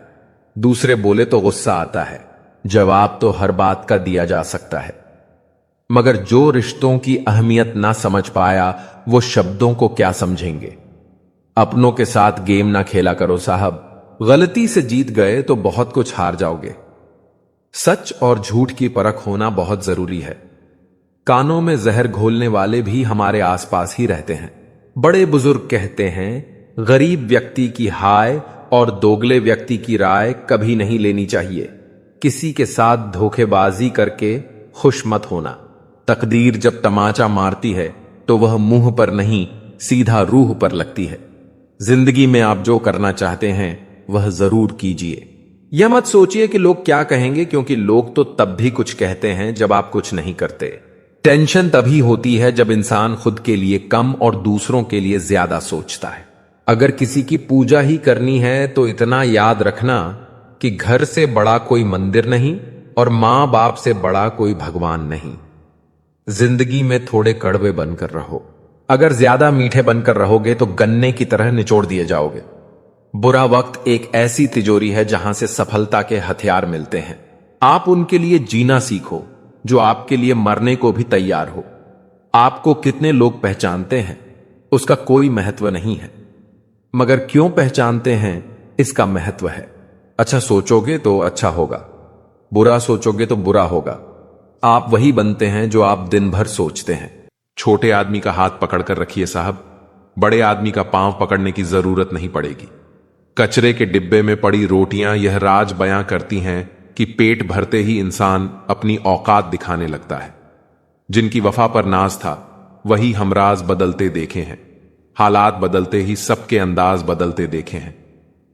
दूसरे बोले तो गुस्सा आता है। जवाब तो हर बात का दिया जा सकता है, मगर जो रिश्तों की अहमियत ना समझ पाया वो शब्दों को क्या समझेंगे। अपनों के साथ गेम ना खेला करो साहब, गलती से जीत गए तो बहुत कुछ हार जाओगे। सच और झूठ की परख होना बहुत जरूरी है। कानों में जहर घोलने वाले भी हमारे आसपास ही रहते हैं। बड़े बुजुर्ग कहते हैं गरीब व्यक्ति की हाय और दोगले व्यक्ति की राय कभी नहीं लेनी चाहिए। किसी के साथ धोखेबाजी करके खुश मत होना। तकदीर जब तमाचा मारती है तो वह मुंह पर नहीं सीधा रूह पर लगती है। जिंदगी में आप जो करना चाहते हैं वह जरूर कीजिए। यह मत सोचिए कि लोग क्या कहेंगे, क्योंकि लोग तो तब भी कुछ कहते हैं जब आप कुछ नहीं करते। टेंशन तभी होती है जब इंसान खुद के लिए कम और दूसरों के लिए ज्यादा सोचता है। अगर किसी की पूजा ही करनी है तो इतना याद रखना कि घर से बड़ा कोई मंदिर नहीं और मां बाप से बड़ा कोई भगवान नहीं। जिंदगी में थोड़े कड़वे बनकर रहो। अगर ज्यादा मीठे बनकर रहोगे तो गन्ने की तरह निचोड़ दिए जाओगे। बुरा वक्त एक ऐसी तिजोरी है जहां से सफलता के हथियार मिलते हैं। आप उनके लिए जीना सीखो जो आपके लिए मरने को भी तैयार हो। आपको कितने लोग पहचानते हैं उसका कोई महत्व नहीं है, मगर क्यों पहचानते हैं इसका महत्व है। अच्छा सोचोगे तो अच्छा होगा, बुरा सोचोगे तो बुरा होगा। आप वही बनते हैं जो आप दिन भर सोचते हैं। छोटे आदमी का हाथ पकड़कर रखिए साहब, बड़े आदमी का पांव पकड़ने की जरूरत नहीं पड़ेगी। कचरे के डिब्बे में पड़ी रोटियां यह राज बयां करती हैं कि पेट भरते ही इंसान अपनी औकात दिखाने लगता है। जिनकी वफा पर नाज था वही हमराज बदलते देखे हैं। हालात बदलते ही सबके अंदाज बदलते देखे हैं।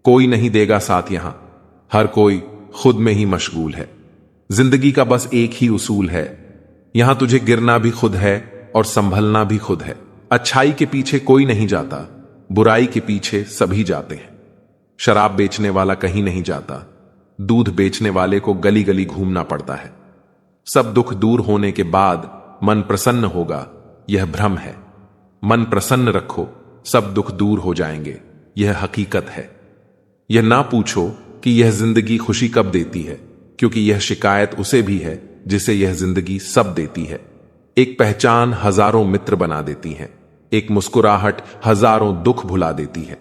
कोई नहीं देगा साथ यहां, हर कोई खुद में ही मशगूल है। जिंदगी का बस एक ही उसूल है, यहां तुझे गिरना भी खुद है और संभलना भी खुद है। अच्छाई के पीछे कोई नहीं जाता, बुराई के पीछे सभी जाते हैं। शराब बेचने वाला कहीं नहीं जाता, दूध बेचने वाले को गली गली घूमना पड़ता है। सब दुख दूर होने के बाद मन प्रसन्न होगा, यह भ्रम है। मन प्रसन्न रखो, सब दुख दूर हो जाएंगे, यह हकीकत है। यह ना पूछो कि यह जिंदगी खुशी कब देती है, क्योंकि यह शिकायत उसे भी है जिसे यह जिंदगी सब देती है। एक पहचान हजारों मित्र बना देती है, एक मुस्कुराहट हजारों दुख भुला देती है।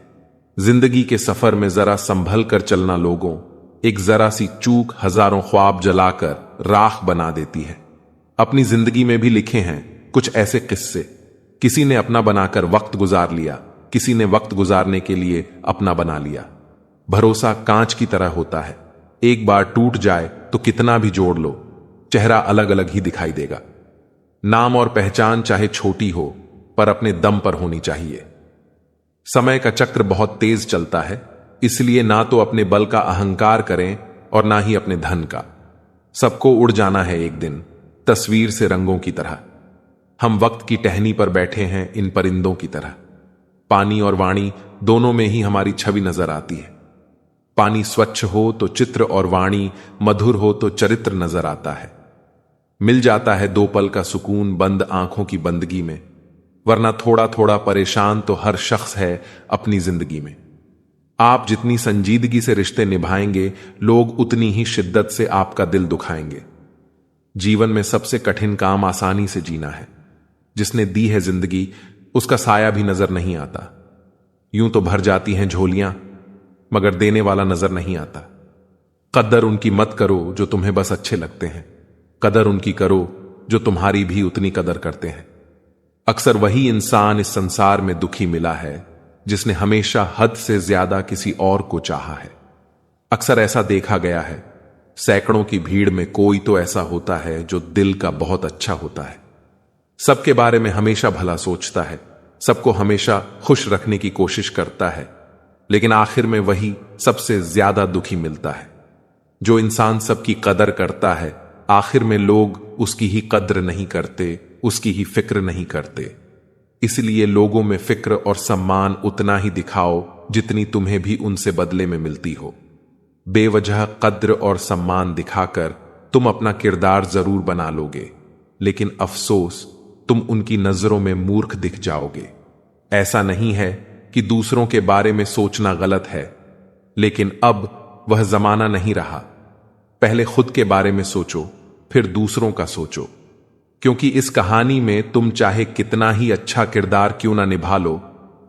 जिंदगी के सफर में जरा संभल कर चलना लोगों, एक जरा सी चूक हजारों ख्वाब जलाकर राख बना देती है। अपनी जिंदगी में भी लिखे हैं कुछ ऐसे किस्से, किसी ने अपना बनाकर वक्त गुजार लिया, किसी ने वक्त गुजारने के लिए अपना बना लिया। भरोसा कांच की तरह होता है, एक बार टूट जाए तो कितना भी जोड़ लो, चेहरा अलग अलग ही दिखाई देगा। नाम और पहचान चाहे छोटी हो, पर अपने दम पर होनी चाहिए। समय का चक्र बहुत तेज चलता है, इसलिए ना तो अपने बल का अहंकार करें और ना ही अपने धन का। सबको उड़ जाना है एक दिन, तस्वीर से रंगों की तरह। हम वक्त की टहनी पर बैठे हैं इन परिंदों की तरह। पानी और वाणी दोनों में ही हमारी छवि नजर आती है। पानी स्वच्छ हो तो चित्र और वाणी मधुर हो तो चरित्र नजर आता है। मिल जाता है दो पल का सुकून बंद आंखों की बंदगी में, वरना थोड़ा थोड़ा परेशान तो हर शख्स है अपनी जिंदगी में। आप जितनी संजीदगी से रिश्ते निभाएंगे, लोग उतनी ही शिद्दत से आपका दिल दुखाएंगे। जीवन में सबसे कठिन काम आसानी से जीना है। जिसने दी है जिंदगी, उसका साया भी नजर नहीं आता। यूं तो भर जाती हैं झोलियां, मगर देने वाला नजर नहीं आता। कदर उनकी मत करो जो तुम्हें बस अच्छे लगते हैं, कदर उनकी करो जो तुम्हारी भी उतनी कदर करते हैं। अक्सर वही इंसान इस संसार में दुखी मिला है जिसने हमेशा हद से ज्यादा किसी और को चाहा है। अक्सर ऐसा देखा गया है, सैकड़ों की भीड़ में कोई तो ऐसा होता है जो दिल का बहुत अच्छा होता है। सबके बारे में हमेशा भला सोचता है, सबको हमेशा खुश रखने की कोशिश करता है, लेकिन आखिर में वही सबसे ज्यादा दुखी मिलता है। जो इंसान सबकी कदर करता है, आखिर में लोग उसकी ही कद्र नहीं करते, उसकी ही फिक्र नहीं करते। इसलिए लोगों में फिक्र और सम्मान उतना ही दिखाओ जितनी तुम्हें भी उनसे बदले में मिलती हो। बेवजह कद्र और सम्मान दिखाकर तुम अपना किरदार जरूर बना लोगे, लेकिन अफसोस तुम उनकी नजरों में मूर्ख दिख जाओगे। ऐसा नहीं है कि दूसरों के बारे में सोचना गलत है, लेकिन अब वह जमाना नहीं रहा। पहले खुद के बारे में सोचो, फिर दूसरों का सोचो, क्योंकि इस कहानी में तुम चाहे कितना ही अच्छा किरदार क्यों ना निभा लो,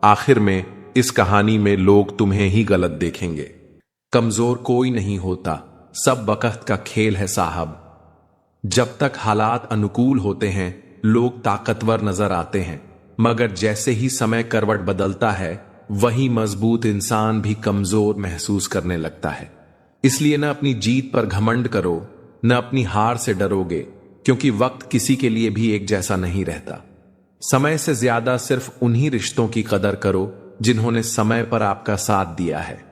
आखिर में इस कहानी में लोग तुम्हें ही गलत देखेंगे। कमजोर कोई नहीं होता, सब वक्त का खेल है साहब। जब तक हालात अनुकूल होते हैं, लोग ताकतवर नजर आते हैं, मगर जैसे ही समय करवट बदलता है, वही मजबूत इंसान भी कमजोर महसूस करने लगता है। इसलिए न अपनी जीत पर घमंड करो, न अपनी हार से डरोगे, क्योंकि वक्त किसी के लिए भी एक जैसा नहीं रहता। समय से ज्यादा सिर्फ उन्हीं रिश्तों की कदर करो जिन्होंने समय पर आपका साथ दिया है,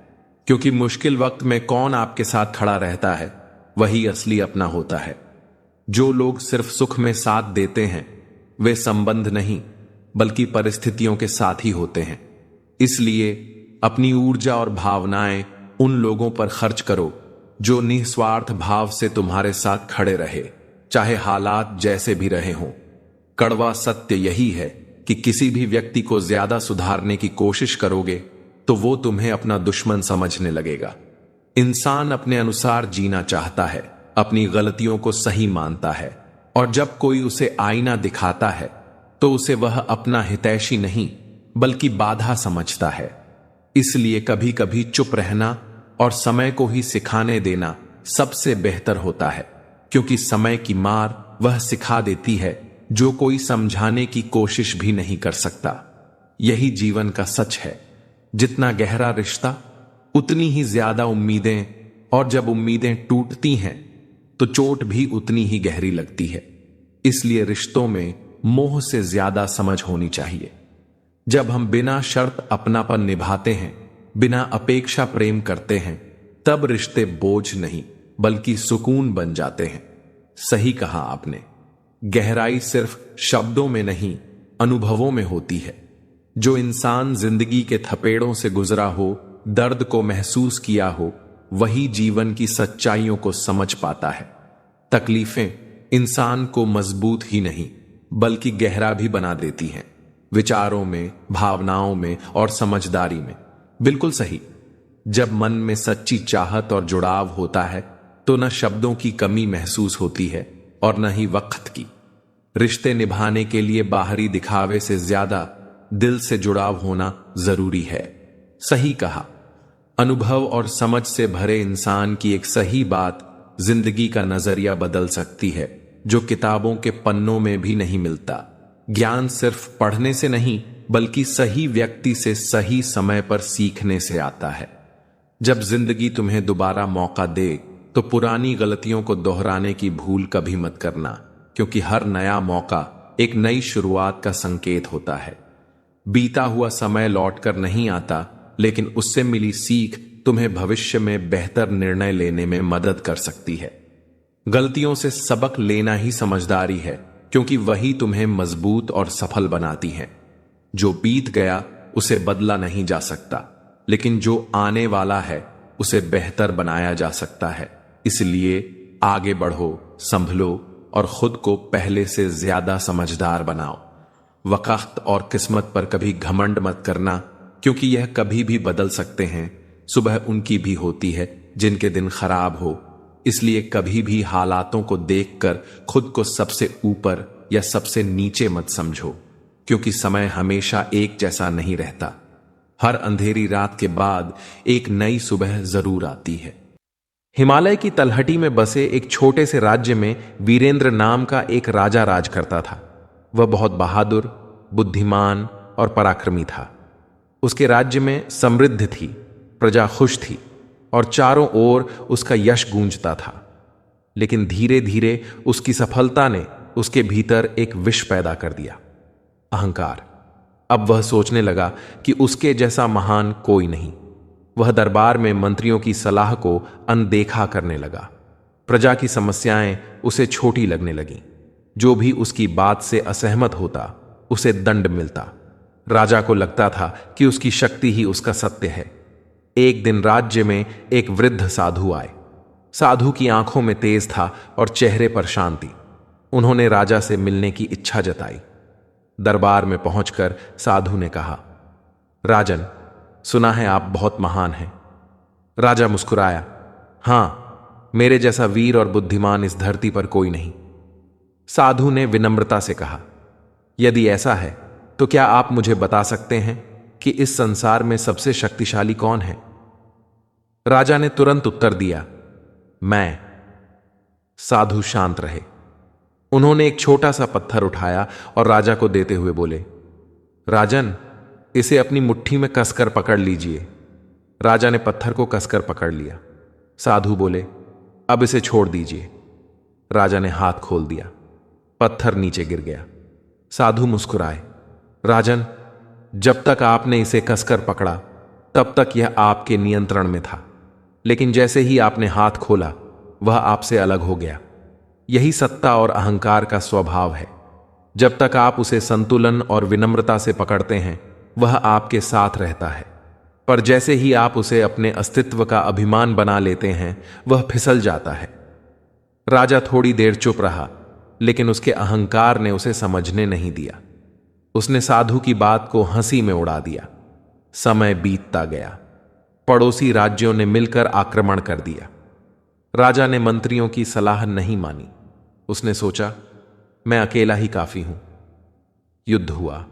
क्योंकि मुश्किल वक्त में कौन आपके साथ खड़ा रहता है, वही असली अपना होता है। जो लोग सिर्फ सुख में साथ देते हैं, वे संबंध नहीं बल्कि परिस्थितियों के साथ ही होते हैं। इसलिए अपनी ऊर्जा और भावनाएं उन लोगों पर खर्च करो जो निस्वार्थ भाव से तुम्हारे साथ खड़े रहे, चाहे हालात जैसे भी रहे हों। कड़वा सत्य यही है कि किसी भी व्यक्ति को ज्यादा सुधारने की कोशिश करोगे तो वो तुम्हें अपना दुश्मन समझने लगेगा। इंसान अपने अनुसार जीना चाहता है, अपनी गलतियों को सही मानता है, और जब कोई उसे आईना दिखाता है तो उसे वह अपना हितैषी नहीं बल्कि बाधा समझता है। इसलिए कभी कभी चुप रहना और समय को ही सिखाने देना सबसे बेहतर होता है, क्योंकि समय की मार वह सिखा देती है जो कोई समझाने की कोशिश भी नहीं कर सकता। यही जीवन का सच है। जितना गहरा रिश्ता, उतनी ही ज्यादा उम्मीदें, और जब उम्मीदें टूटती हैं तो चोट भी उतनी ही गहरी लगती है। इसलिए रिश्तों में मोह से ज्यादा समझ होनी चाहिए। जब हम बिना शर्त अपनापन निभाते हैं, बिना अपेक्षा प्रेम करते हैं, तब रिश्ते बोझ नहीं बल्कि सुकून बन जाते हैं। सही कहा आपने, गहराई सिर्फ शब्दों में नहीं, अनुभवों में होती है। जो इंसान जिंदगी के थपेड़ों से गुजरा हो, दर्द को महसूस किया हो, वही जीवन की सच्चाइयों को समझ पाता है। तकलीफें इंसान को मजबूत ही नहीं बल्कि गहरा भी बना देती हैं, विचारों में, भावनाओं में और समझदारी में। बिल्कुल सही। जब मन में सच्ची चाहत और जुड़ाव होता है तो न शब्दों की कमी महसूस होती है और न ही वक्त की। रिश्ते निभाने के लिए बाहरी दिखावे से ज्यादा दिल से जुड़ाव होना जरूरी है। सही कहा। अनुभव और समझ से भरे इंसान की एक सही बात जिंदगी का नजरिया बदल सकती है, जो किताबों के पन्नों में भी नहीं मिलता। ज्ञान सिर्फ पढ़ने से नहीं बल्कि सही व्यक्ति से सही समय पर सीखने से आता है। जब जिंदगी तुम्हें दोबारा मौका दे तो पुरानी गलतियों को दोहराने की भूल कभी मत करना, क्योंकि हर नया मौका एक नई शुरुआत का संकेत होता है। बीता हुआ समय लौटकर नहीं आता, लेकिन उससे मिली सीख तुम्हें भविष्य में बेहतर निर्णय लेने में मदद कर सकती है। गलतियों से सबक लेना ही समझदारी है, क्योंकि वही तुम्हें मजबूत और सफल बनाती है। जो बीत गया उसे बदला नहीं जा सकता, लेकिन जो आने वाला है उसे बेहतर बनाया जा सकता है। इसलिए आगे बढ़ो, संभलो और खुद को पहले से ज्यादा समझदार बनाओ। वक्त और किस्मत पर कभी घमंड मत करना, क्योंकि यह कभी भी बदल सकते हैं। सुबह उनकी भी होती है जिनके दिन खराब हो। इसलिए कभी भी हालातों को देखकर खुद को सबसे ऊपर या सबसे नीचे मत समझो, क्योंकि समय हमेशा एक जैसा नहीं रहता। हर अंधेरी रात के बाद एक नई सुबह जरूर आती है। हिमालय की तलहटी में बसे एक छोटे से राज्य में वीरेंद्र नाम का एक राजा राज करता था। वह बहुत बहादुर, बुद्धिमान और पराक्रमी था। उसके राज्य में समृद्धि थी, प्रजा खुश थी और चारों ओर उसका यश गूंजता था। लेकिन धीरे धीरे उसकी सफलता ने उसके भीतर एक विष पैदा कर दिया, अहंकार। अब वह सोचने लगा कि उसके जैसा महान कोई नहीं। वह दरबार में मंत्रियों की सलाह को अनदेखा करने लगा। प्रजा की समस्याएं उसे छोटी लगने लगीं। जो भी उसकी बात से असहमत होता उसे दंड मिलता। राजा को लगता था कि उसकी शक्ति ही उसका सत्य है। एक दिन राज्य में एक वृद्ध साधु आए। साधु की आंखों में तेज था और चेहरे पर शांति। उन्होंने राजा से मिलने की इच्छा जताई। दरबार में पहुंचकर साधु ने कहा, राजन, सुना है आप बहुत महान हैं। राजा मुस्कुराया, हां, मेरे जैसा वीर और बुद्धिमान इस धरती पर कोई नहीं। साधु ने विनम्रता से कहा, यदि ऐसा है तो क्या आप मुझे बता सकते हैं कि इस संसार में सबसे शक्तिशाली कौन है? राजा ने तुरंत उत्तर दिया, मैं। साधु शांत रहे। उन्होंने एक छोटा सा पत्थर उठाया और राजा को देते हुए बोले, राजन, इसे अपनी मुट्ठी में कसकर पकड़ लीजिए। राजा ने पत्थर को कसकर पकड़ लिया। साधु बोले, अब इसे छोड़ दीजिए। राजा ने हाथ खोल दिया। पत्थर नीचे गिर गया। साधु मुस्कुराए, राजन, जब तक आपने इसे कसकर पकड़ा तब तक यह आपके नियंत्रण में था, लेकिन जैसे ही आपने हाथ खोला वह आपसे अलग हो गया। यही सत्ता और अहंकार का स्वभाव है। जब तक आप उसे संतुलन और विनम्रता से पकड़ते हैं वह आपके साथ रहता है, पर जैसे ही आप उसे अपने अस्तित्व का अभिमान बना लेते हैं वह फिसल जाता है। राजा थोड़ी देर चुप रहा, लेकिन उसके अहंकार ने उसे समझने नहीं दिया। उसने साधु की बात को हंसी में उड़ा दिया। समय बीतता गया। पड़ोसी राज्यों ने मिलकर आक्रमण कर दिया। राजा ने मंत्रियों की सलाह नहीं मानी। उसने सोचा, मैं अकेला ही काफी हूं। युद्ध हुआ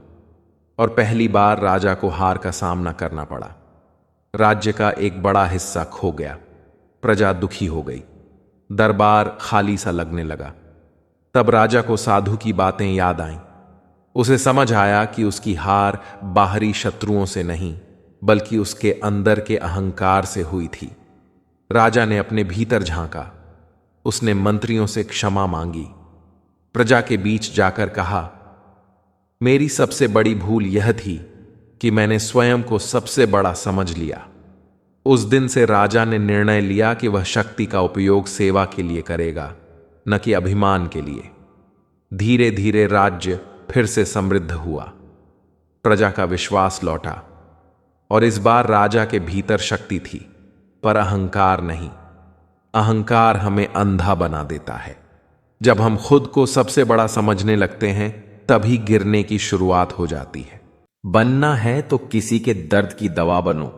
और पहली बार राजा को हार का सामना करना पड़ा। राज्य का एक बड़ा हिस्सा खो गया। प्रजा दुखी हो गई। दरबार खाली सा लगने लगा। तब राजा को साधु की बातें याद आईं। उसे समझ आया कि उसकी हार बाहरी शत्रुओं से नहीं बल्कि उसके अंदर के अहंकार से हुई थी। राजा ने अपने भीतर झांका। उसने मंत्रियों से क्षमा मांगी। प्रजा के बीच जाकर कहा, मेरी सबसे बड़ी भूल यह थी कि मैंने स्वयं को सबसे बड़ा समझ लिया। उस दिन से राजा ने निर्णय लिया कि वह शक्ति का उपयोग सेवा के लिए करेगा, न कि अभिमान के लिए। धीरे धीरे राज्य फिर से समृद्ध हुआ, प्रजा का विश्वास लौटा, और इस बार राजा के भीतर शक्ति थी, पर अहंकार नहीं। अहंकार हमें अंधा बना देता है। जब हम खुद को सबसे बड़ा समझने लगते हैं, तभी गिरने की शुरुआत हो जाती है। बनना है तो किसी के दर्द की दवा बनो।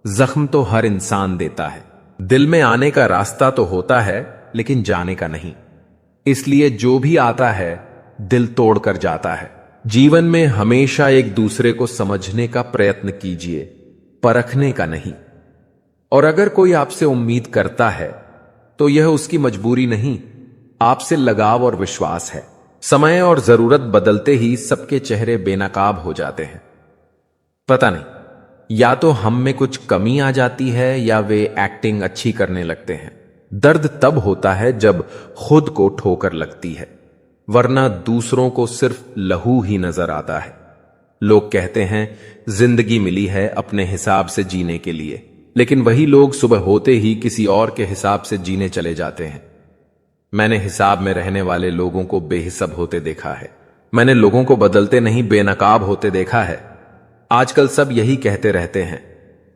जख्म तो हर इंसान देता है। दिल में आने का रास्ता तो होता है, लेकिन जाने का नहीं। इसलिए जो भी आता है दिल तोड़कर जाता है। जीवन में हमेशा एक दूसरे को समझने का प्रयत्न कीजिए, परखने का नहीं। और अगर कोई आपसे उम्मीद करता है तो यह उसकी मजबूरी नहीं, आपसे लगाव और विश्वास है। समय और जरूरत बदलते ही सबके चेहरे बेनकाब हो जाते हैं। पता नहीं, या तो हम में कुछ कमी आ जाती है या वे एक्टिंग अच्छी करने लगते हैं। दर्द तब होता है जब खुद को ठोकर लगती है, वरना दूसरों को सिर्फ लहू ही नजर आता है। लोग कहते हैं जिंदगी मिली है अपने हिसाब से जीने के लिए, लेकिन वही लोग सुबह होते ही किसी और के हिसाब से जीने चले जाते हैं। मैंने हिसाब में रहने वाले लोगों को बेहिसाब होते देखा है। मैंने लोगों को बदलते नहीं, बेनकाब होते देखा है। आजकल सब यही कहते रहते हैं,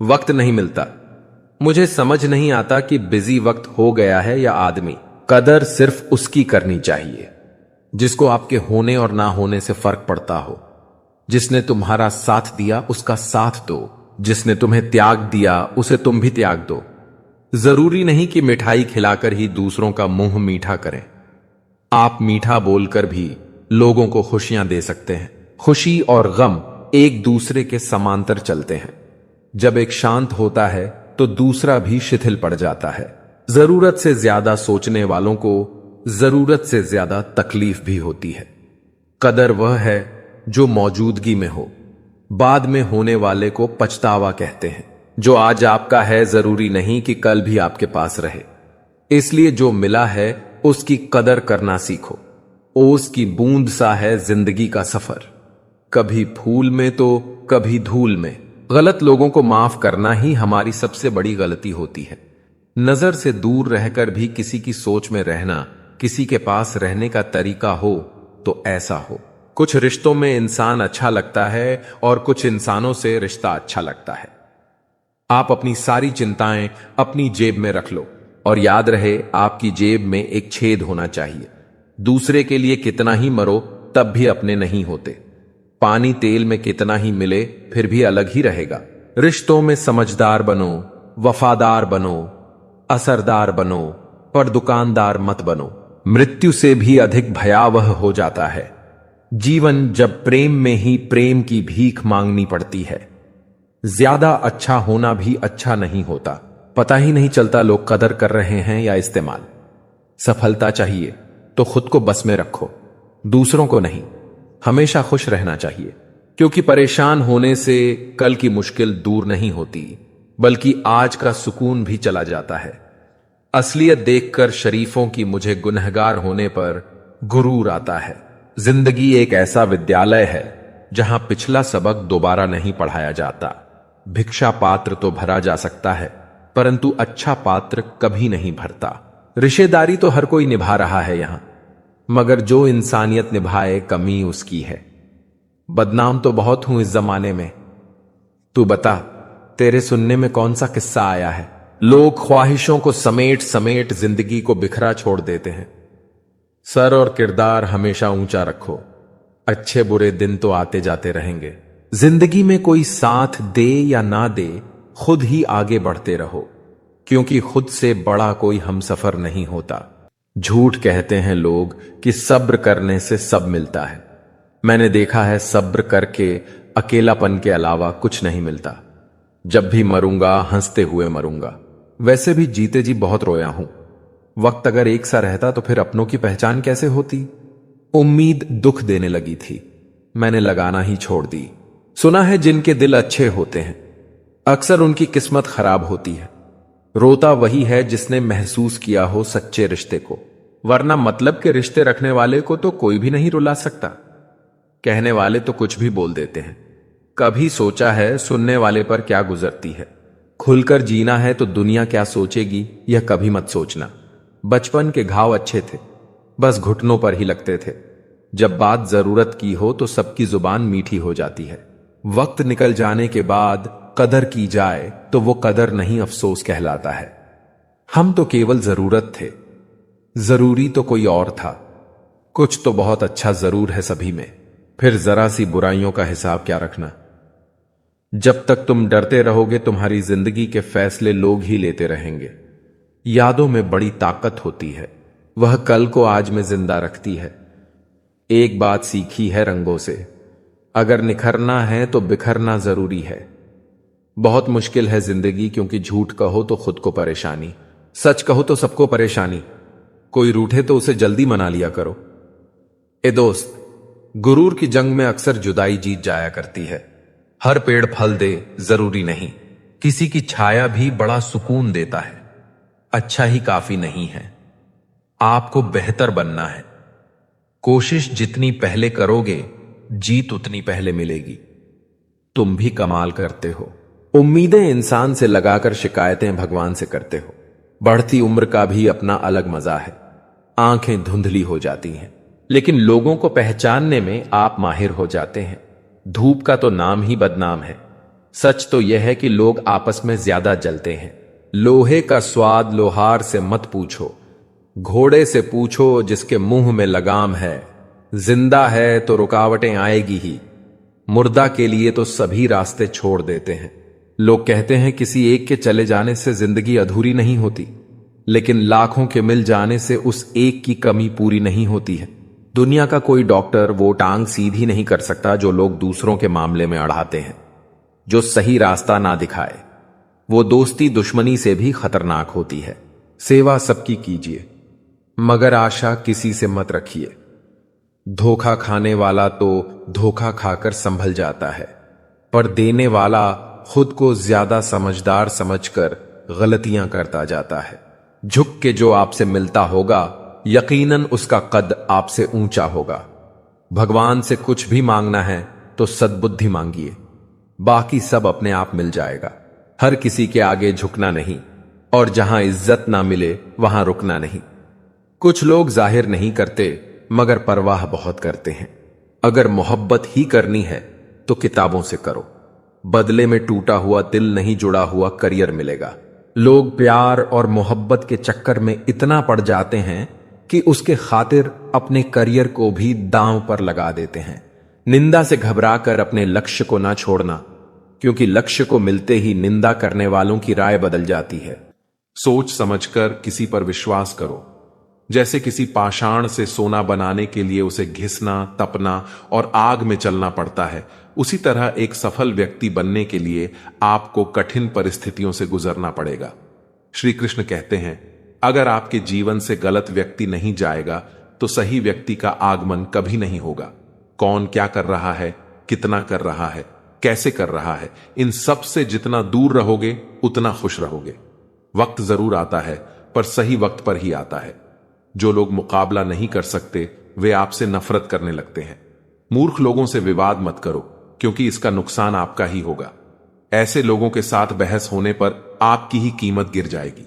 वक्त नहीं मिलता। मुझे समझ नहीं आता कि बिजी वक्त हो गया है या आदमी। कदर सिर्फ उसकी करनी चाहिए जिसको आपके होने और ना होने से फर्क पड़ता हो। जिसने तुम्हारा साथ दिया उसका साथ दो, जिसने तुम्हें त्याग दिया उसे तुम भी त्याग दो। जरूरी नहीं कि मिठाई खिलाकर ही दूसरों का मुंह मीठा करें। आप मीठा बोलकर भी लोगों को खुशियां दे सकते हैं। खुशी और गम एक दूसरे के समांतर चलते हैं। जब एक शांत होता है तो दूसरा भी शिथिल पड़ जाता है। जरूरत से ज्यादा सोचने वालों को जरूरत से ज्यादा तकलीफ भी होती है। कदर वह है जो मौजूदगी में हो। बाद में होने वाले को पछतावा कहते हैं। जो आज आपका है जरूरी नहीं कि कल भी आपके पास रहे। इसलिए जो मिला है उसकी कदर करना सीखो। ओस की बूंद सा है जिंदगी का सफर, कभी फूल में तो कभी धूल में। गलत लोगों को माफ करना ही हमारी सबसे बड़ी गलती होती है। नजर से दूर रहकर भी किसी की सोच में रहना, किसी के पास रहने का तरीका हो तो ऐसा हो। कुछ रिश्तों में इंसान अच्छा लगता है और कुछ इंसानों से रिश्ता अच्छा लगता है। आप अपनी सारी चिंताएं अपनी जेब में रख लो, और याद रहे आपकी जेब में एक छेद होना चाहिए। दूसरे के लिए कितना ही मरो तब भी अपने नहीं होते। पानी तेल में कितना ही मिले फिर भी अलग ही रहेगा। रिश्तों में समझदार बनो, वफादार बनो, असरदार बनो, पर दुकानदार मत बनो। मृत्यु से भी अधिक भयावह हो जाता है जीवन जब प्रेम में ही प्रेम की भीख मांगनी पड़ती है। ज्यादा अच्छा होना भी अच्छा नहीं होता। पता ही नहीं चलता लोग कदर कर रहे हैं या इस्तेमाल। सफलता चाहिए तो खुद को बस में रखो, दूसरों को नहीं। हमेशा खुश रहना चाहिए, क्योंकि परेशान होने से कल की मुश्किल दूर नहीं होती, बल्कि आज का सुकून भी चला जाता है। असलियत देखकर शरीफों की मुझे गुनहगार होने पर गुरूर आता है। जिंदगी एक ऐसा विद्यालय है जहां पिछला सबक दोबारा नहीं पढ़ाया जाता। भिक्षा पात्र तो भरा जा सकता है, परंतु अच्छा पात्र कभी नहीं भरता। रिश्तेदारी तो हर कोई निभा रहा है यहां, मगर जो इंसानियत निभाए कमी उसकी है। बदनाम तो बहुत हूं इस जमाने में। तू बता, तेरे सुनने में कौन सा किस्सा आया है? लोग ख्वाहिशों को समेट समेट जिंदगी को बिखरा छोड़ देते हैं। सर और किरदार हमेशा ऊंचा रखो। अच्छे बुरे दिन तो आते जाते रहेंगे। जिंदगी में कोई साथ दे या ना दे, खुद ही आगे बढ़ते रहो, क्योंकि खुद से बड़ा कोई हमसफर नहीं होता। झूठ कहते हैं लोग कि सब्र करने से सब मिलता है। मैंने देखा है सब्र करके अकेलापन के अलावा कुछ नहीं मिलता। जब भी मरूंगा हंसते हुए मरूंगा। वैसे भी जीते जी बहुत रोया हूं। वक्त अगर एक सा रहता तो फिर अपनों की पहचान कैसे होती? उम्मीद दुख देने लगी थी, मैंने लगाना ही छोड़ दी। सुना है जिनके दिल अच्छे होते हैं अक्सर उनकी किस्मत खराब होती है। रोता वही है जिसने महसूस किया हो सच्चे रिश्ते को, वरना मतलब के रिश्ते रखने वाले को तो कोई भी नहीं रुला सकता। कहने वाले तो कुछ भी बोल देते हैं। कभी सोचा है सुनने वाले पर क्या गुजरती है? खुलकर जीना है तो दुनिया क्या सोचेगी यह कभी मत सोचना। बचपन के घाव अच्छे थे, बस घुटनों पर ही लगते थे। जब बात जरूरत की हो तो सबकी जुबान मीठी हो जाती है। वक्त निकल जाने के बाद कदर की जाए तो वो कदर नहीं, अफसोस कहलाता है। हम तो केवल जरूरत थे, जरूरी तो कोई और था। कुछ तो बहुत अच्छा जरूर है सभी में, फिर जरा सी बुराइयों का हिसाब क्या रखना। जब तक तुम डरते रहोगे तुम्हारी जिंदगी के फैसले लोग ही लेते रहेंगे। यादों में बड़ी ताकत होती है, वह कल को आज में जिंदा रखती है। एक बात सीखी है रंगों से, अगर निखरना है तो बिखरना जरूरी है। बहुत मुश्किल है जिंदगी, क्योंकि झूठ कहो तो खुद को परेशानी, सच कहो तो सबको परेशानी। कोई रूठे तो उसे जल्दी मना लिया करो। ए दोस्त, गुरूर की जंग में अक्सर जुदाई जीत जाया करती है। हर पेड़ फल दे जरूरी नहीं, किसी की छाया भी बड़ा सुकून देता है। अच्छा ही काफी नहीं है, आपको बेहतर बनना है। कोशिश जितनी पहले करोगे जीत उतनी पहले मिलेगी। तुम भी कमाल करते हो। उम्मीदें इंसान से लगाकर शिकायतें भगवान से करते हो। बढ़ती उम्र का भी अपना अलग मजा है। आंखें धुंधली हो जाती हैं, लेकिन लोगों को पहचानने में आप माहिर हो जाते हैं। धूप का तो नाम ही बदनाम है। सच तो यह है कि लोग आपस में ज्यादा जलते हैं। लोहे का स्वाद लोहार से मत पूछो, घोड़े से पूछो जिसके मुंह में लगाम है। जिंदा है तो रुकावटें आएगी ही, मुर्दा के लिए तो सभी रास्ते छोड़ देते हैं। लोग कहते हैं किसी एक के चले जाने से जिंदगी अधूरी नहीं होती, लेकिन लाखों के मिल जाने से उस एक की कमी पूरी नहीं होती है। दुनिया का कोई डॉक्टर वो टांग सीधी नहीं कर सकता जो लोग दूसरों के मामले में अड़ाते हैं। जो सही रास्ता ना दिखाए वो दोस्ती दुश्मनी से भी खतरनाक होती है। सेवा सबकी कीजिए, मगर आशा किसी से मत रखिए। धोखा खाने वाला तो धोखा खाकर संभल जाता है, पर देने वाला खुद को ज्यादा समझदार समझकर गलतियां करता जाता है। झुक के जो आपसे मिलता होगा यकीनन उसका कद आपसे ऊंचा होगा। भगवान से कुछ भी मांगना है तो सद्बुद्धि मांगिए, बाकी सब अपने आप मिल जाएगा। हर किसी के आगे झुकना नहीं, और जहां इज्जत ना मिले वहां रुकना नहीं। कुछ लोग जाहिर नहीं करते मगर परवाह बहुत करते हैं। अगर मोहब्बत ही करनी है तो किताबों से करो, बदले में टूटा हुआ दिल नहीं जुड़ा हुआ करियर मिलेगा। लोग प्यार और मोहब्बत के चक्कर में इतना पड़ जाते हैं कि उसके खातिर अपने करियर को भी दांव पर लगा देते हैं। निंदा से घबराकर अपने लक्ष्य को ना छोड़ना, क्योंकि लक्ष्य को मिलते ही निंदा करने वालों की राय बदल जाती है। सोच समझकर किसी पर विश्वास करो। जैसे किसी पाषाण से सोना बनाने के लिए उसे घिसना, तपना और आग में चलना पड़ता है, उसी तरह एक सफल व्यक्ति बनने के लिए आपको कठिन परिस्थितियों से गुजरना पड़ेगा। श्री कृष्ण कहते हैं, अगर आपके जीवन से गलत व्यक्ति नहीं जाएगा तो सही व्यक्ति का आगमन कभी नहीं होगा। कौन क्या कर रहा है, कितना कर रहा है, कैसे कर रहा है, इन सब से जितना दूर रहोगे उतना खुश रहोगे। वक्त जरूर आता है, पर सही वक्त पर ही आता है। जो लोग मुकाबला नहीं कर सकते वे आपसे नफरत करने लगते हैं। मूर्ख लोगों से विवाद मत करो, क्योंकि इसका नुकसान आपका ही होगा। ऐसे लोगों के साथ बहस होने पर आपकी ही कीमत गिर जाएगी।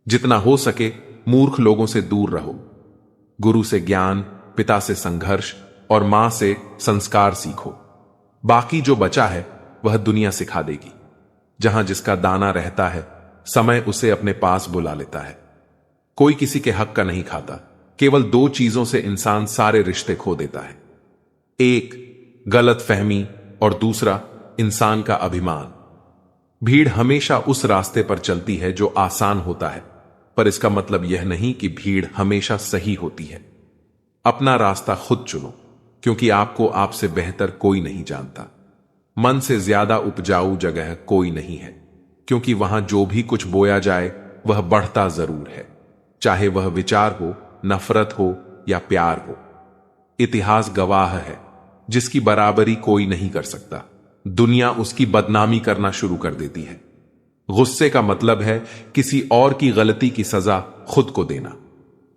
जितना हो सके मूर्ख लोगों से दूर रहो। गुरु से ज्ञान, पिता से संघर्ष और मां से संस्कार सीखो। बाकी जो बचा है वह दुनिया सिखा देगी। जहां जिसका दाना रहता है समय उसे अपने पास बुला लेता है। कोई किसी के हक का नहीं खाता। केवल दो चीजों से इंसान सारे रिश्ते खो देता है, एक गलत फहमी और दूसरा इंसान का अभिमान। भीड़ हमेशा उस रास्ते पर चलती है जो आसान होता है, पर इसका मतलब यह नहीं कि भीड़ हमेशा सही होती है। अपना रास्ता खुद चुनो, क्योंकि आपको आपसे बेहतर कोई नहीं जानता। मन से ज्यादा उपजाऊ जगह कोई नहीं है, क्योंकि वहां जो भी कुछ बोया जाए वह बढ़ता जरूर है, चाहे वह विचार हो, नफरत हो या प्यार हो। इतिहास गवाह है, जिसकी बराबरी कोई नहीं कर सकता। दुनिया उसकी बदनामी करना शुरू कर देती है। गुस्से का मतलब है किसी और की गलती की सजा खुद को देना।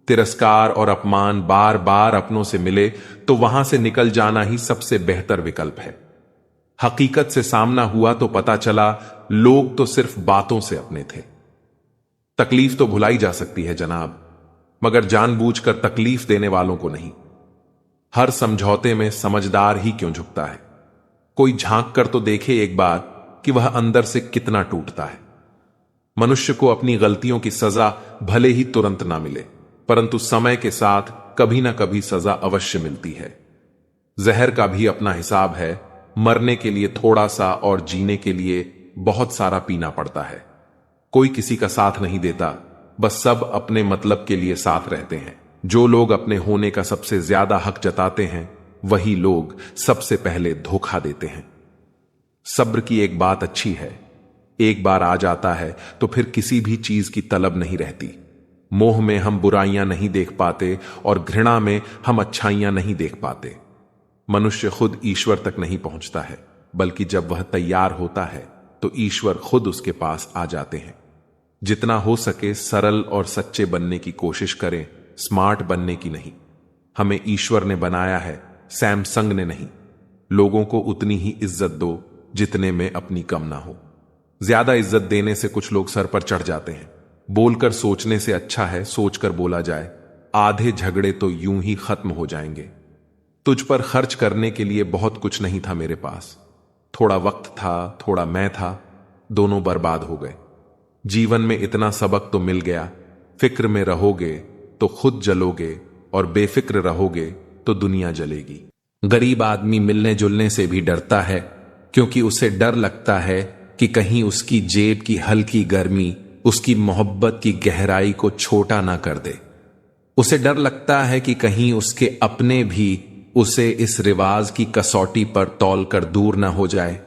तिरस्कार और अपमान बार बार अपनों से मिले तो वहां से निकल जाना ही सबसे बेहतर विकल्प है। हकीकत से सामना हुआ तो पता चला लोग तो सिर्फ बातों से अपने थे। तकलीफ तो भुलाई जा सकती है जनाब, मगर जानबूझकर तकलीफ देने वालों को नहीं। हर समझौते में समझदार ही क्यों झुकता है। कोई झांक कर तो देखे एक बार कि वह अंदर से कितना टूटता है। मनुष्य को अपनी गलतियों की सजा भले ही तुरंत ना मिले, परंतु समय के साथ कभी ना कभी सजा अवश्य मिलती है। जहर का भी अपना हिसाब है। मरने के लिए थोड़ा सा और जीने के लिए बहुत सारा पीना पड़ता है। कोई किसी का साथ नहीं देता, बस सब अपने मतलब के लिए साथ रहते हैं। जो लोग अपने होने का सबसे ज्यादा हक जताते हैं, वही लोग सबसे पहले धोखा देते हैं। सब्र की एक बात अच्छी है, एक बार आ जाता है तो फिर किसी भी चीज की तलब नहीं रहती। मोह में हम बुराइयां नहीं देख पाते और घृणा में हम अच्छाइयां नहीं देख पाते। मनुष्य खुद ईश्वर तक नहीं पहुंचता है, बल्कि जब वह तैयार होता है तो ईश्वर खुद उसके पास आ जाते हैं। जितना हो सके सरल और सच्चे बनने की कोशिश करें, स्मार्ट बनने की नहीं। हमें ईश्वर ने बनाया है, सैमसंग ने नहीं। लोगों को उतनी ही इज्जत दो जितने में अपनी कम ना हो। ज्यादा इज्जत देने से कुछ लोग सर पर चढ़ जाते हैं। बोलकर सोचने से अच्छा है सोचकर बोला जाए। आधे झगड़े तो यूं ही खत्म हो जाएंगे। तुझ पर खर्च करने के लिए बहुत कुछ नहीं था मेरे पास। थोड़ा वक्त था, थोड़ा मैं था, दोनों बर्बाद हो गए। जीवन में इतना सबक तो मिल गया, फिक्र में रहोगे तो खुद जलोगे और बेफिक्र रहोगे तो दुनिया जलेगी। गरीब आदमी मिलने जुलने से भी डरता है, क्योंकि उसे डर लगता है कि कहीं उसकी जेब की हल्की गर्मी उसकी मोहब्बत की गहराई को छोटा ना कर दे। उसे डर लगता है कि कहीं उसके अपने भी उसे इस रिवाज की कसौटी पर तौल कर दूर ना हो जाए।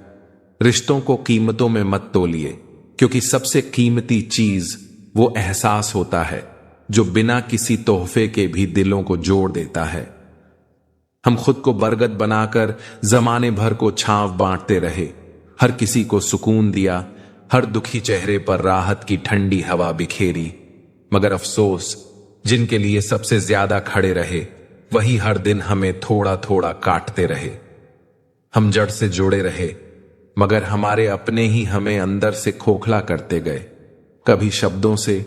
रिश्तों को कीमतों में मत तोलिए, क्योंकि सबसे कीमती चीज वो एहसास होता है जो बिना किसी तोहफे के भी दिलों को जोड़ देता है। हम खुद को बरगद बनाकर जमाने भर को छांव बांटते रहे, हर किसी को सुकून दिया, हर दुखी चेहरे पर राहत की ठंडी हवा बिखेरी। मगर अफसोस, जिनके लिए सबसे ज्यादा खड़े रहे वही हर दिन हमें थोड़ा थोड़ा काटते रहे। हम जड़ से जुड़े रहे, मगर हमारे अपने ही हमें अंदर से खोखला करते गए। कभी शब्दों से,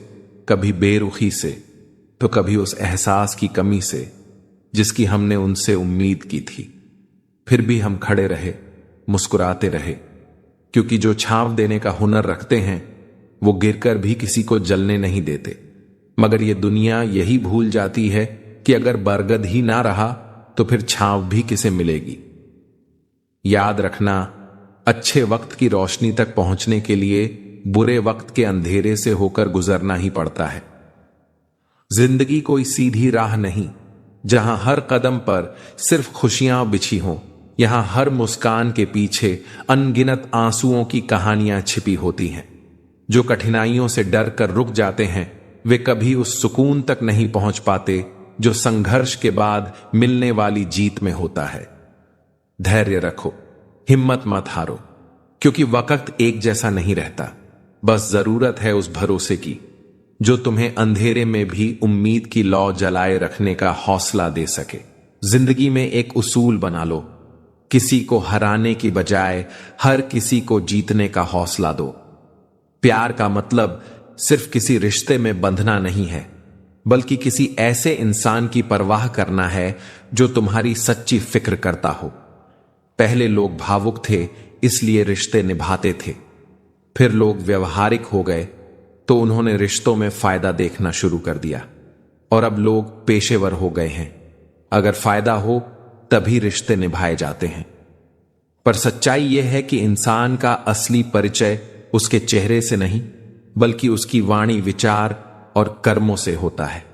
कभी बेरुखी से, तो कभी उस एहसास की कमी से जिसकी हमने उनसे उम्मीद की थी। फिर भी हम खड़े रहे, मुस्कुराते रहे, क्योंकि जो छांव देने का हुनर रखते हैं वो गिरकर भी किसी को जलने नहीं देते। मगर ये दुनिया यही भूल जाती है कि अगर बरगद ही ना रहा तो फिर छांव भी किसे मिलेगी। याद रखना, अच्छे वक्त की रोशनी तक पहुंचने के लिए बुरे वक्त के अंधेरे से होकर गुजरना ही पड़ता है। जिंदगी कोई सीधी राह नहीं जहां हर कदम पर सिर्फ खुशियां बिछी हों। यहां हर मुस्कान के पीछे अनगिनत आंसुओं की कहानियां छिपी होती हैं। जो कठिनाइयों से डर कर रुक जाते हैं वे कभी उस सुकून तक नहीं पहुंच पाते जो संघर्ष के बाद मिलने वाली जीत में होता है। धैर्य रखो, हिम्मत मत हारो, क्योंकि वक्त एक जैसा नहीं रहता। बस जरूरत है उस भरोसे की जो तुम्हें अंधेरे में भी उम्मीद की लौ जलाए रखने का हौसला दे सके। जिंदगी में एक उसूल बना लो, किसी को हराने की बजाय हर किसी को जीतने का हौसला दो। प्यार का मतलब सिर्फ किसी रिश्ते में बंधना नहीं है, बल्कि किसी ऐसे इंसान की परवाह करना है जो तुम्हारी सच्ची फिक्र करता हो। पहले लोग भावुक थे इसलिए रिश्ते निभाते थे, फिर लोग व्यवहारिक हो गए तो उन्होंने रिश्तों में फायदा देखना शुरू कर दिया, और अब लोग पेशेवर हो गए हैं। अगर फायदा हो तभी रिश्ते निभाए जाते हैं। पर सच्चाई यह है कि इंसान का असली परिचय उसके चेहरे से नहीं, बल्कि उसकी वाणी, विचार और कर्मों से होता है।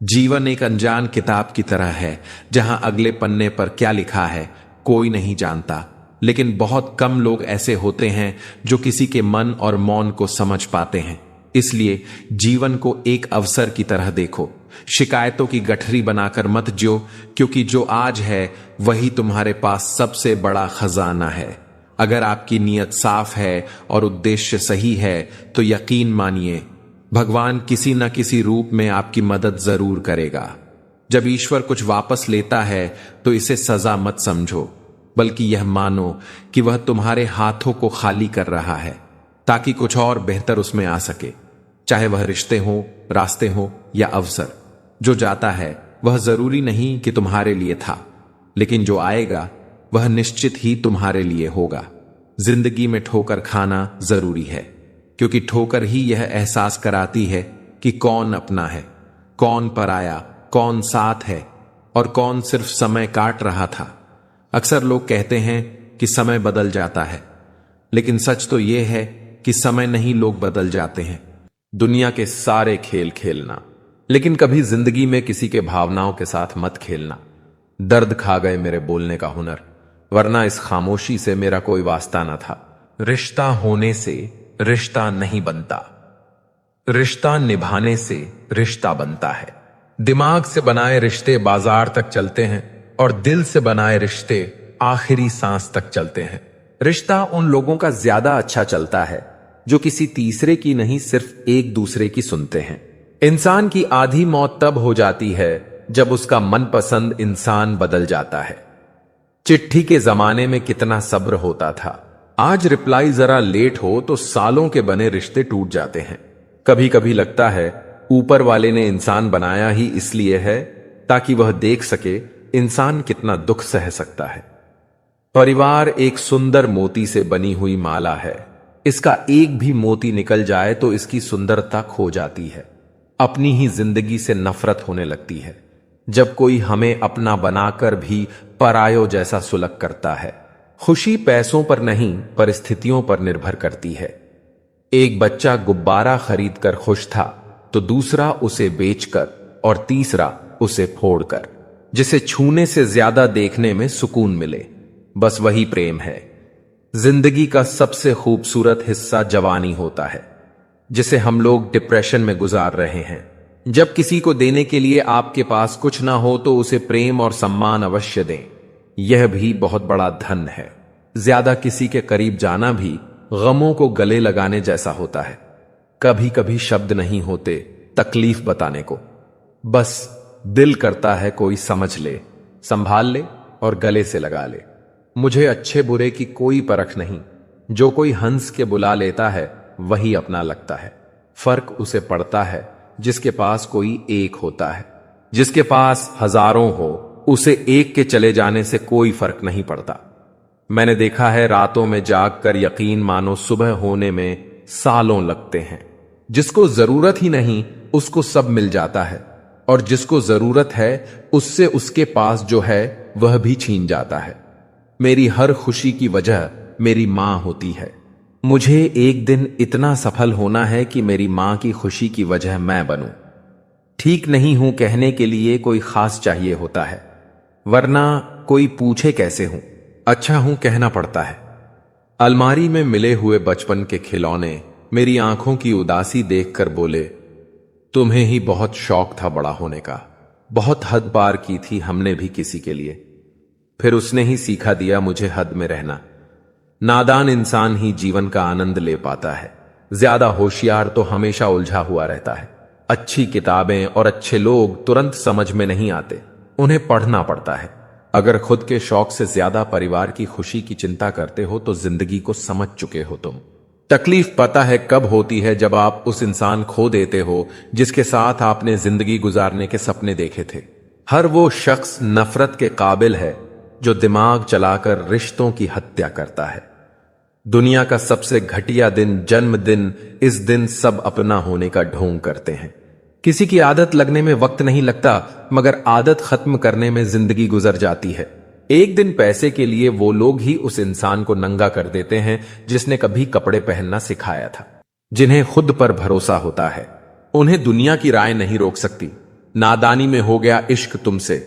जीवन एक अनजान किताब की तरह है जहां अगले पन्ने पर क्या लिखा है कोई नहीं जानता, लेकिन बहुत कम लोग ऐसे होते हैं जो किसी के मन और मौन को समझ पाते हैं। इसलिए जीवन को एक अवसर की तरह देखो, शिकायतों की गठरी बनाकर मत जियो, क्योंकि जो आज है वही तुम्हारे पास सबसे बड़ा खजाना है। अगर आपकी नीयत साफ है और उद्देश्य सही है तो यकीन मानिए भगवान किसी न किसी रूप में आपकी मदद जरूर करेगा। जब ईश्वर कुछ वापस लेता है तो इसे सजा मत समझो, बल्कि यह मानो कि वह तुम्हारे हाथों को खाली कर रहा है ताकि कुछ और बेहतर उसमें आ सके। चाहे वह रिश्ते हो, रास्ते हो या अवसर, जो जाता है वह जरूरी नहीं कि तुम्हारे लिए था, लेकिन जो आएगा वह निश्चित ही तुम्हारे लिए होगा। जिंदगी में ठोकर खाना जरूरी है, क्योंकि ठोकर ही यह एहसास कराती है कि कौन अपना है, कौन पराया, कौन साथ है और कौन सिर्फ समय काट रहा था। अक्सर लोग कहते हैं कि समय बदल जाता है, लेकिन सच तो यह है कि समय नहीं, लोग बदल जाते हैं। दुनिया के सारे खेल खेलना, लेकिन कभी जिंदगी में किसी के भावनाओं के साथ मत खेलना। दर्द खा गए मेरे बोलने का हुनर, वरना इस खामोशी से मेरा कोई वास्ता न था। रिश्ता होने से रिश्ता नहीं बनता, रिश्ता निभाने से रिश्ता बनता है। दिमाग से बनाए रिश्ते बाजार तक चलते हैं और दिल से बनाए रिश्ते आखिरी सांस तक चलते हैं। रिश्ता उन लोगों का ज्यादा अच्छा चलता है जो किसी तीसरे की नहीं, सिर्फ एक दूसरे की सुनते हैं। इंसान की आधी मौत तब हो जाती है जब उसका मनपसंद इंसान बदल जाता है। चिट्ठी के जमाने में कितना सब्र होता था, आज रिप्लाई जरा लेट हो तो सालों के बने रिश्ते टूट जाते हैं। कभी कभी लगता है ऊपर वाले ने इंसान बनाया ही इसलिए है ताकि वह देख सके इंसान कितना दुख सह सकता है। परिवार एक सुंदर मोती से बनी हुई माला है, इसका एक भी मोती निकल जाए तो इसकी सुंदरता खो जाती है। अपनी ही जिंदगी से नफरत होने लगती है जब कोई हमें अपना बनाकर भी परायो जैसा सुलग करता है। खुशी पैसों पर नहीं, परिस्थितियों पर निर्भर करती है। एक बच्चा गुब्बारा खरीद कर खुश था तो दूसरा उसे बेचकर और तीसरा उसे फोड़कर, जिसे छूने से ज्यादा देखने में सुकून मिले। बस वही प्रेम है। जिंदगी का सबसे खूबसूरत हिस्सा जवानी होता है, जिसे हम लोग डिप्रेशन में गुजार रहे हैं। जब किसी को देने के लिए आपके पास कुछ ना हो तो उसे प्रेम और सम्मान अवश्य दें, यह भी बहुत बड़ा धन है। ज्यादा किसी के करीब जाना भी गमों को गले लगाने जैसा होता है। कभी कभी शब्द नहीं होते तकलीफ बताने को, बस दिल करता है कोई समझ ले, संभाल ले और गले से लगा ले। मुझे अच्छे बुरे की कोई परख नहीं, जो कोई हंस के बुला लेता है वही अपना लगता है। फर्क उसे पड़ता है जिसके पास कोई एक होता है, जिसके पास हजारों हो उसे एक के चले जाने से कोई फर्क नहीं पड़ता। मैंने देखा है रातों में जाग कर यकीन मानो सुबह होने में सालों लगते हैं। जिसको जरूरत ही नहीं उसको सब मिल जाता है, और जिसको जरूरत है उससे उसके पास जो है वह भी छीन जाता है। मेरी हर खुशी की वजह मेरी मां होती है। मुझे एक दिन इतना सफल होना है कि मेरी मां की खुशी की वजह मैं बनूं। ठीक नहीं हूं कहने के लिए कोई खास चाहिए होता है, वरना कोई पूछे कैसे हूं, अच्छा हूं कहना पड़ता है। अलमारी में मिले हुए बचपन के खिलौने मेरी आंखों की उदासी देखकर बोले, तुम्हें ही बहुत शौक था बड़ा होने का, बहुत हद पार की थी हमने भी किसी के लिए। फिर उसने ही सीखा दिया मुझे हद में रहना। नादान इंसान ही जीवन का आनंद ले पाता है, ज्यादा होशियार तो हमेशा उलझा हुआ रहता है। अच्छी किताबें और अच्छे लोग तुरंत समझ में नहीं आते, उन्हें पढ़ना पड़ता है। अगर खुद के शौक से ज्यादा परिवार की खुशी की चिंता करते हो तो जिंदगी को समझ चुके हो तुम। तकलीफ पता है कब होती है, जब आप उस इंसान खो देते हो जिसके साथ आपने जिंदगी गुजारने के सपने देखे थे। हर वो शख्स नफरत के काबिल है जो दिमाग चलाकर रिश्तों की हत्या करता है। दुनिया का सबसे घटिया दिन जन्मदिन, इस दिन सब अपना होने का ढोंग करते हैं। किसी की आदत लगने में वक्त नहीं लगता, मगर आदत खत्म करने में जिंदगी गुजर जाती है। एक दिन पैसे के लिए वो लोग ही उस इंसान को नंगा कर देते हैं जिसने कभी कपड़े पहनना सिखाया था। जिन्हें खुद पर भरोसा होता है उन्हें दुनिया की राय नहीं रोक सकती। नादानी में हो गया इश्क तुमसे,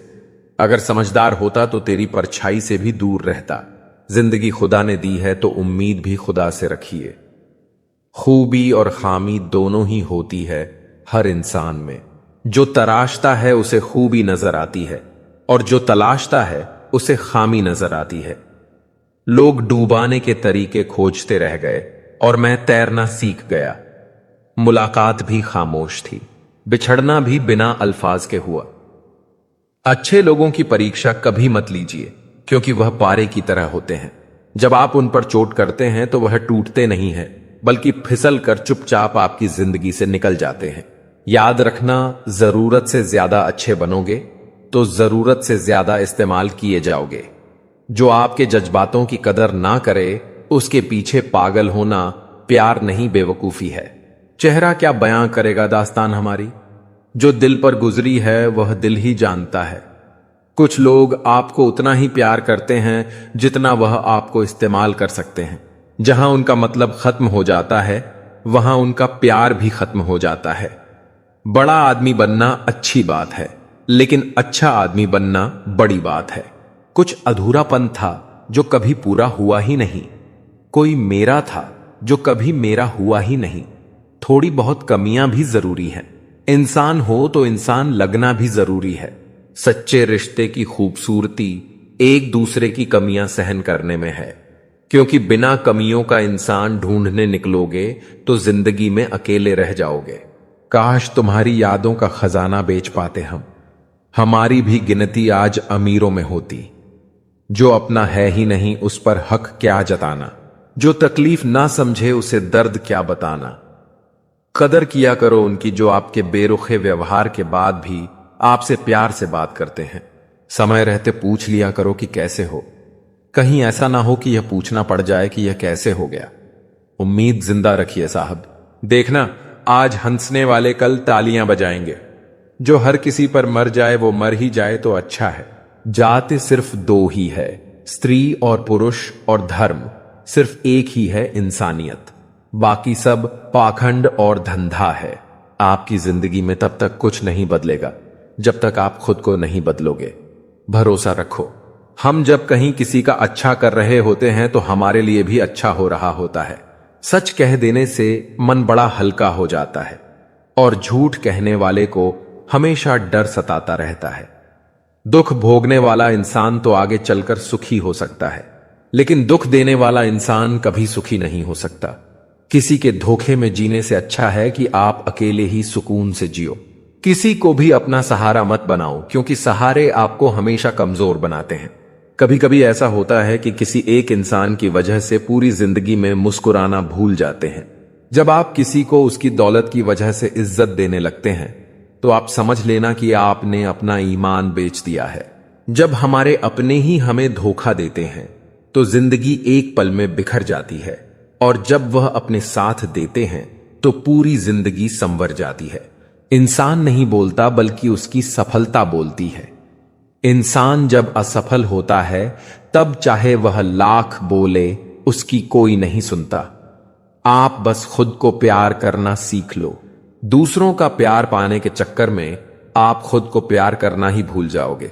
अगर समझदार होता तो तेरी परछाई से भी दूर रहता। जिंदगी खुदा ने दी है तो उम्मीद भी खुदा से रखिए। खूबी और खामी दोनों ही होती है हर इंसान में। जो तराशता है उसे खूबी नजर आती है, और जो तलाशता है उसे खामी नजर आती है। लोग डूबाने के तरीके खोजते रह गए और मैं तैरना सीख गया। मुलाकात भी खामोश थी, बिछड़ना भी बिना अल्फाज के हुआ। अच्छे लोगों की परीक्षा कभी मत लीजिए, क्योंकि वह पारे की तरह होते हैं। जब आप उन पर चोट करते हैं तो वह टूटते नहीं हैं, बल्कि फिसल कर चुपचाप आपकी जिंदगी से निकल जाते हैं। याद रखना, जरूरत से ज्यादा अच्छे बनोगे तो जरूरत से ज्यादा इस्तेमाल किए जाओगे। जो आपके जज्बातों की कदर ना करे उसके पीछे पागल होना प्यार नहीं, बेवकूफी है। चेहरा क्या बयां करेगा दास्तान हमारी, जो दिल पर गुजरी है वह दिल ही जानता है। कुछ लोग आपको उतना ही प्यार करते हैं जितना वह आपको इस्तेमाल कर सकते हैं। जहां उनका मतलब खत्म हो जाता है वहां उनका प्यार भी खत्म हो जाता है। बड़ा आदमी बनना अच्छी बात है, लेकिन अच्छा आदमी बनना बड़ी बात है। कुछ अधूरापन था जो कभी पूरा हुआ ही नहीं। कोई मेरा था जो कभी मेरा हुआ ही नहीं। थोड़ी बहुत कमियां भी जरूरी हैं। इंसान हो तो इंसान लगना भी जरूरी है। सच्चे रिश्ते की खूबसूरती एक दूसरे की कमियां सहन करने में है, क्योंकि बिना कमियों का इंसान ढूंढने निकलोगे तो जिंदगी में अकेले रह जाओगे। काश तुम्हारी यादों का खजाना बेच पाते हम, हमारी भी गिनती आज अमीरों में होती। जो अपना है ही नहीं उस पर हक क्या जताना, जो तकलीफ ना समझे उसे दर्द क्या बताना। कदर किया करो उनकी जो आपके बेरुखे व्यवहार के बाद भी आपसे प्यार से बात करते हैं। समय रहते पूछ लिया करो कि कैसे हो, कहीं ऐसा ना हो कि यह पूछना पड़ जाए कि यह कैसे हो गया। उम्मीद जिंदा रखिए साहब। देखना, आज हंसने वाले कल तालियां बजाएंगे। जो हर किसी पर मर जाए वो मर ही जाए तो अच्छा है। जाति सिर्फ दो ही है, स्त्री और पुरुष, और धर्म सिर्फ एक ही है, इंसानियत। बाकी सब पाखंड और धंधा है। आपकी जिंदगी में तब तक कुछ नहीं बदलेगा जब तक आप खुद को नहीं बदलोगे। भरोसा रखो, हम जब कहीं किसी का अच्छा कर रहे होते हैं तो हमारे लिए भी अच्छा हो रहा होता है। सच कह देने से मन बड़ा हल्का हो जाता है, और झूठ कहने वाले को हमेशा डर सताता रहता है। दुख भोगने वाला इंसान तो आगे चलकर सुखी हो सकता है, लेकिन दुख देने वाला इंसान कभी सुखी नहीं हो सकता। किसी के धोखे में जीने से अच्छा है कि आप अकेले ही सुकून से जियो। किसी को भी अपना सहारा मत बनाओ, क्योंकि सहारे आपको हमेशा कमजोर बनाते हैं। कभी कभी ऐसा होता है कि किसी एक इंसान की वजह से पूरी जिंदगी में मुस्कुराना भूल जाते हैं। जब आप किसी को उसकी दौलत की वजह से इज्जत देने लगते हैं तो आप समझ लेना कि आपने अपना ईमान बेच दिया है। जब हमारे अपने ही हमें धोखा देते हैं तो जिंदगी एक पल में बिखर जाती है, और जब वह अपने साथ देते हैं तो पूरी जिंदगी संवर जाती है। इंसान नहीं बोलता बल्कि उसकी सफलता बोलती है। इंसान जब असफल होता है तब चाहे वह लाख बोले उसकी कोई नहीं सुनता। आप बस खुद को प्यार करना सीख लो। दूसरों का प्यार पाने के चक्कर में आप खुद को प्यार करना ही भूल जाओगे।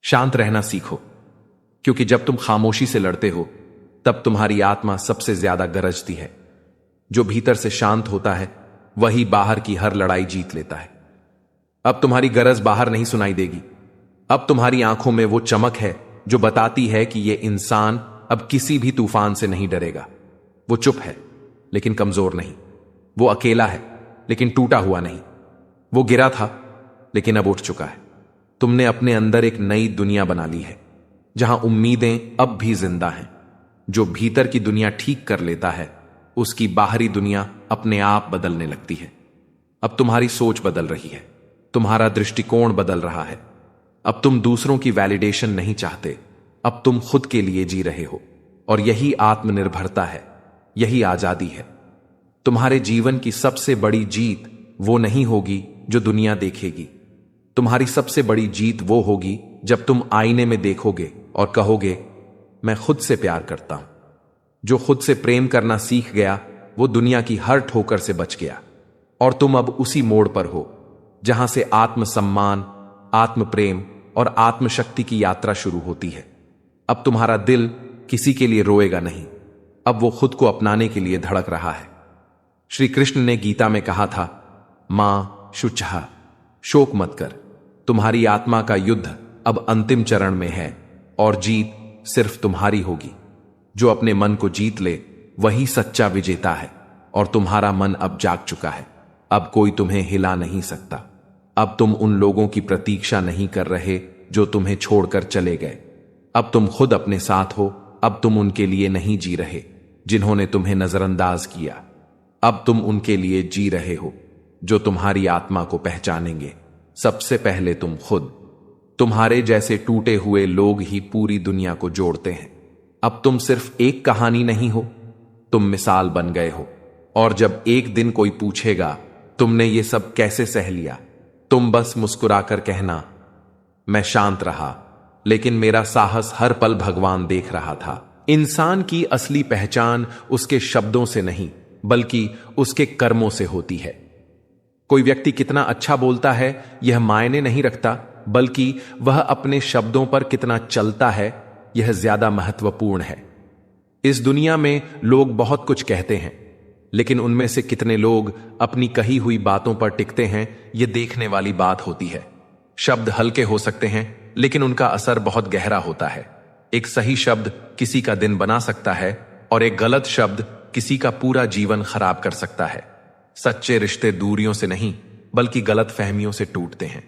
शांत रहना सीखो, क्योंकि जब तुम खामोशी से लड़ते हो तब तुम्हारी आत्मा सबसे ज्यादा गरजती है। जो भीतर से शांत होता है वही बाहर की हर लड़ाई जीत लेता है। अब तुम्हारी गरज बाहर नहीं सुनाई देगी। अब तुम्हारी आंखों में वो चमक है जो बताती है कि यह इंसान अब किसी भी तूफान से नहीं डरेगा। वो चुप है लेकिन कमजोर नहीं। वो अकेला है लेकिन टूटा हुआ नहीं। वो गिरा था लेकिन अब उठ चुका है। तुमने अपने अंदर एक नई दुनिया बना ली है, जहां उम्मीदें अब भी जिंदा हैं। जो भीतर की दुनिया ठीक कर लेता है उसकी बाहरी दुनिया अपने आप बदलने लगती है। अब तुम्हारी सोच बदल रही है, तुम्हारा दृष्टिकोण बदल रहा है। अब तुम दूसरों की वैलिडेशन नहीं चाहते, अब तुम खुद के लिए जी रहे हो, और यही आत्मनिर्भरता है, यही आजादी है। तुम्हारे जीवन की सबसे बड़ी जीत वो नहीं होगी जो दुनिया देखेगी। तुम्हारी सबसे बड़ी जीत वो होगी जब तुम आईने में देखोगे और कहोगे, मैं खुद से प्यार करता हूं। जो खुद से प्रेम करना सीख गया वो दुनिया की हर ठोकर से बच गया, और तुम अब उसी मोड़ पर हो जहां से आत्मसम्मान, आत्म प्रेम और आत्मशक्ति की यात्रा शुरू होती है। अब तुम्हारा दिल किसी के लिए रोएगा नहीं, अब वो खुद को अपनाने के लिए धड़क रहा है। श्री कृष्ण ने गीता में कहा था, मां शुचहा, शोक मत कर, तुम्हारी आत्मा का युद्ध अब अंतिम चरण में है और जीत सिर्फ तुम्हारी होगी। जो अपने मन को जीत ले वही सच्चा विजेता है, और तुम्हारा मन अब जाग चुका है। अब कोई तुम्हें हिला नहीं सकता। अब तुम उन लोगों की प्रतीक्षा नहीं कर रहे जो तुम्हें छोड़कर चले गए। अब तुम खुद अपने साथ हो, अब तुम उनके लिए नहीं जी रहे जिन्होंने तुम्हें नजरअंदाज किया। अब तुम उनके लिए जी रहे हो जो तुम्हारी आत्मा को पहचानेंगे। सबसे पहले तुम खुद। तुम्हारे जैसे टूटे हुए लोग ही पूरी दुनिया को जोड़ते हैं। अब तुम सिर्फ एक कहानी नहीं हो, तुम मिसाल बन गए हो। और जब एक दिन कोई पूछेगा तुमने ये सब कैसे सह लिया, तुम बस मुस्कुराकर कहना, मैं शांत रहा, लेकिन मेरा साहस हर पल भगवान देख रहा था। इंसान की असली पहचान उसके शब्दों से नहीं बल्कि उसके कर्मों से होती है। कोई व्यक्ति कितना अच्छा बोलता है यह मायने नहीं रखता, बल्कि वह अपने शब्दों पर कितना चलता है यह ज्यादा महत्वपूर्ण है। इस दुनिया में लोग बहुत कुछ कहते हैं, लेकिन उनमें से कितने लोग अपनी कही हुई बातों पर टिकते हैं यह देखने वाली बात होती है। शब्द हल्के हो सकते हैं, लेकिन उनका असर बहुत गहरा होता है। एक सही शब्द किसी का दिन बना सकता है और एक गलत शब्द किसी का पूरा जीवन खराब कर सकता है। सच्चे रिश्ते दूरियों से नहीं बल्कि गलत फहमियों से टूटते हैं।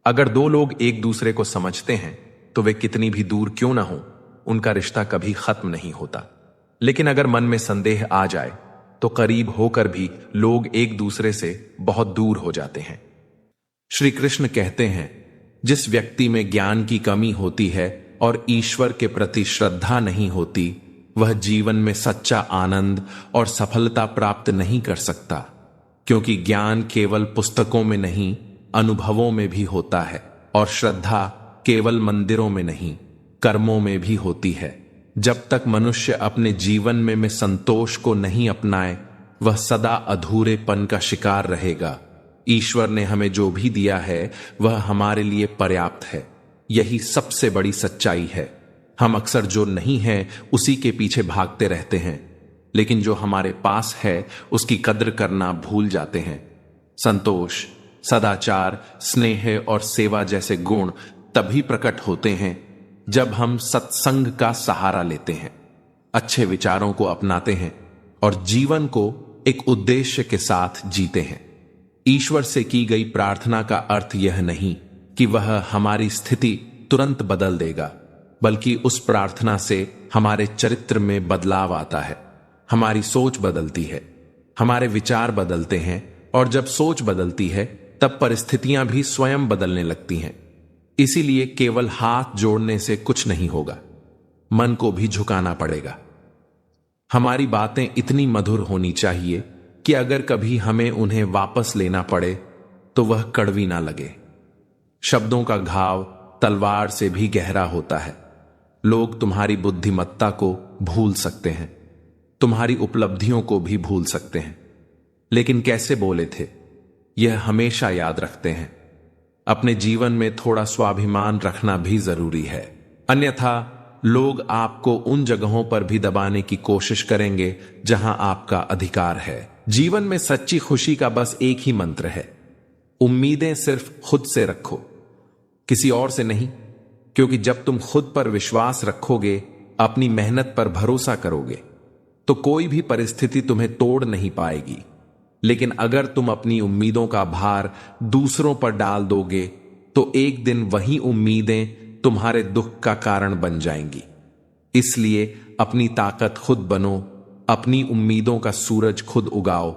अगर दो लोग एक दूसरे को समझते हैं तो वे कितनी भी दूर क्यों ना हो, उनका रिश्ता कभी खत्म नहीं होता। लेकिन अगर मन में संदेह आ जाए तो करीब होकर भी लोग एक दूसरे से बहुत दूर हो जाते हैं। श्री कृष्ण कहते हैं, जिस व्यक्ति में ज्ञान की कमी होती है और ईश्वर के प्रति श्रद्धा नहीं होती, वह जीवन में सच्चा आनंद और सफलता प्राप्त नहीं कर सकता। क्योंकि ज्ञान केवल पुस्तकों में नहीं, अनुभवों में भी होता है, और श्रद्धा केवल मंदिरों में नहीं, कर्मों में भी होती है। जब तक मनुष्य अपने जीवन में संतोष को नहीं अपनाए, वह सदा अधूरेपन का शिकार रहेगा। ईश्वर ने हमें जो भी दिया है वह हमारे लिए पर्याप्त है। यही सबसे बड़ी सच्चाई है। हम अक्सर जो नहीं है उसी के पीछे भागते रहते हैं, लेकिन जो हमारे पास है उसकी कद्र करना भूल जाते हैं। संतोष, सदाचार, स्नेह और सेवा जैसे गुण तभी प्रकट होते हैं जब हम सत्संग का सहारा लेते हैं, अच्छे विचारों को अपनाते हैं और जीवन को एक उद्देश्य के साथ जीते हैं। ईश्वर से की गई प्रार्थना का अर्थ यह नहीं कि वह हमारी स्थिति तुरंत बदल देगा, बल्कि उस प्रार्थना से हमारे चरित्र में बदलाव आता है। हमारी सोच बदलती है, हमारे विचार बदलते हैं, और जब सोच बदलती है तब परिस्थितियां भी स्वयं बदलने लगती हैं। इसीलिए केवल हाथ जोड़ने से कुछ नहीं होगा, मन को भी झुकाना पड़ेगा। हमारी बातें इतनी मधुर होनी चाहिए कि अगर कभी हमें उन्हें वापस लेना पड़े तो वह कड़वी ना लगे। शब्दों का घाव तलवार से भी गहरा होता है। लोग तुम्हारी बुद्धिमत्ता को भूल सकते हैं, तुम्हारी उपलब्धियों को भी भूल सकते हैं, लेकिन कैसे बोले थे यह हमेशा याद रखते हैं। अपने जीवन में थोड़ा स्वाभिमान रखना भी जरूरी है, अन्यथा लोग आपको उन जगहों पर भी दबाने की कोशिश करेंगे जहां आपका अधिकार है। जीवन में सच्ची खुशी का बस एक ही मंत्र है, उम्मीदें सिर्फ खुद से रखो, किसी और से नहीं। क्योंकि जब तुम खुद पर विश्वास रखोगे, अपनी मेहनत पर भरोसा करोगे, तो कोई भी परिस्थिति तुम्हें तोड़ नहीं पाएगी। लेकिन अगर तुम अपनी उम्मीदों का भार दूसरों पर डाल दोगे तो एक दिन वही उम्मीदें तुम्हारे दुख का कारण बन जाएंगी। इसलिए अपनी ताकत खुद बनो, अपनी उम्मीदों का सूरज खुद उगाओ,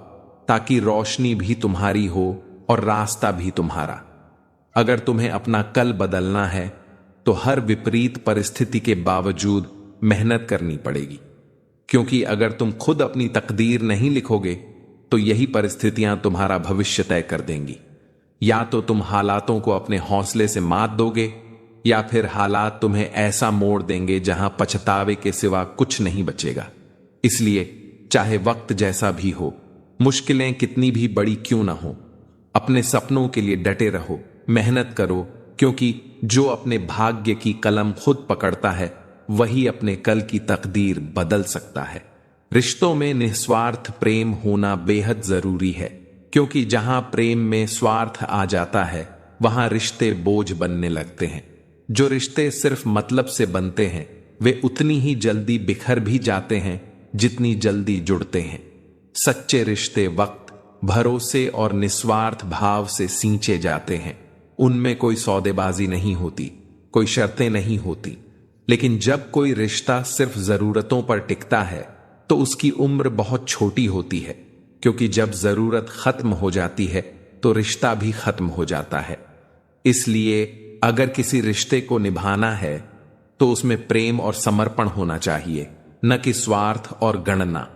ताकि रोशनी भी तुम्हारी हो और रास्ता भी तुम्हारा। अगर तुम्हें अपना कल बदलना है तो हर विपरीत परिस्थिति के बावजूद मेहनत करनी पड़ेगी। क्योंकि अगर तुम खुद अपनी तकदीर नहीं लिखोगे तो यही परिस्थितियां तुम्हारा भविष्य तय कर देंगी। या तो तुम हालातों को अपने हौसले से मात दोगे, या फिर हालात तुम्हें ऐसा मोड़ देंगे जहां पछतावे के सिवा कुछ नहीं बचेगा। इसलिए चाहे वक्त जैसा भी हो, मुश्किलें कितनी भी बड़ी क्यों ना हो, अपने सपनों के लिए डटे रहो, मेहनत करो। क्योंकि जो अपने भाग्य की कलम खुद पकड़ता है वही अपने कल की तकदीर बदल सकता है। रिश्तों में निस्वार्थ प्रेम होना बेहद जरूरी है, क्योंकि जहां प्रेम में स्वार्थ आ जाता है वहां रिश्ते बोझ बनने लगते हैं। जो रिश्ते सिर्फ मतलब से बनते हैं वे उतनी ही जल्दी बिखर भी जाते हैं जितनी जल्दी जुड़ते हैं। सच्चे रिश्ते वक्त, भरोसे और निस्वार्थ भाव से सींचे जाते हैं। उनमें कोई सौदेबाजी नहीं होती, कोई शर्तें नहीं होती, लेकिन जब कोई रिश्ता सिर्फ जरूरतों पर टिकता है तो उसकी उम्र बहुत छोटी होती है, क्योंकि जब जरूरत खत्म हो जाती है तो रिश्ता भी खत्म हो जाता है। इसलिए अगर किसी रिश्ते को निभाना है तो उसमें प्रेम और समर्पण होना चाहिए, न कि स्वार्थ और गणना।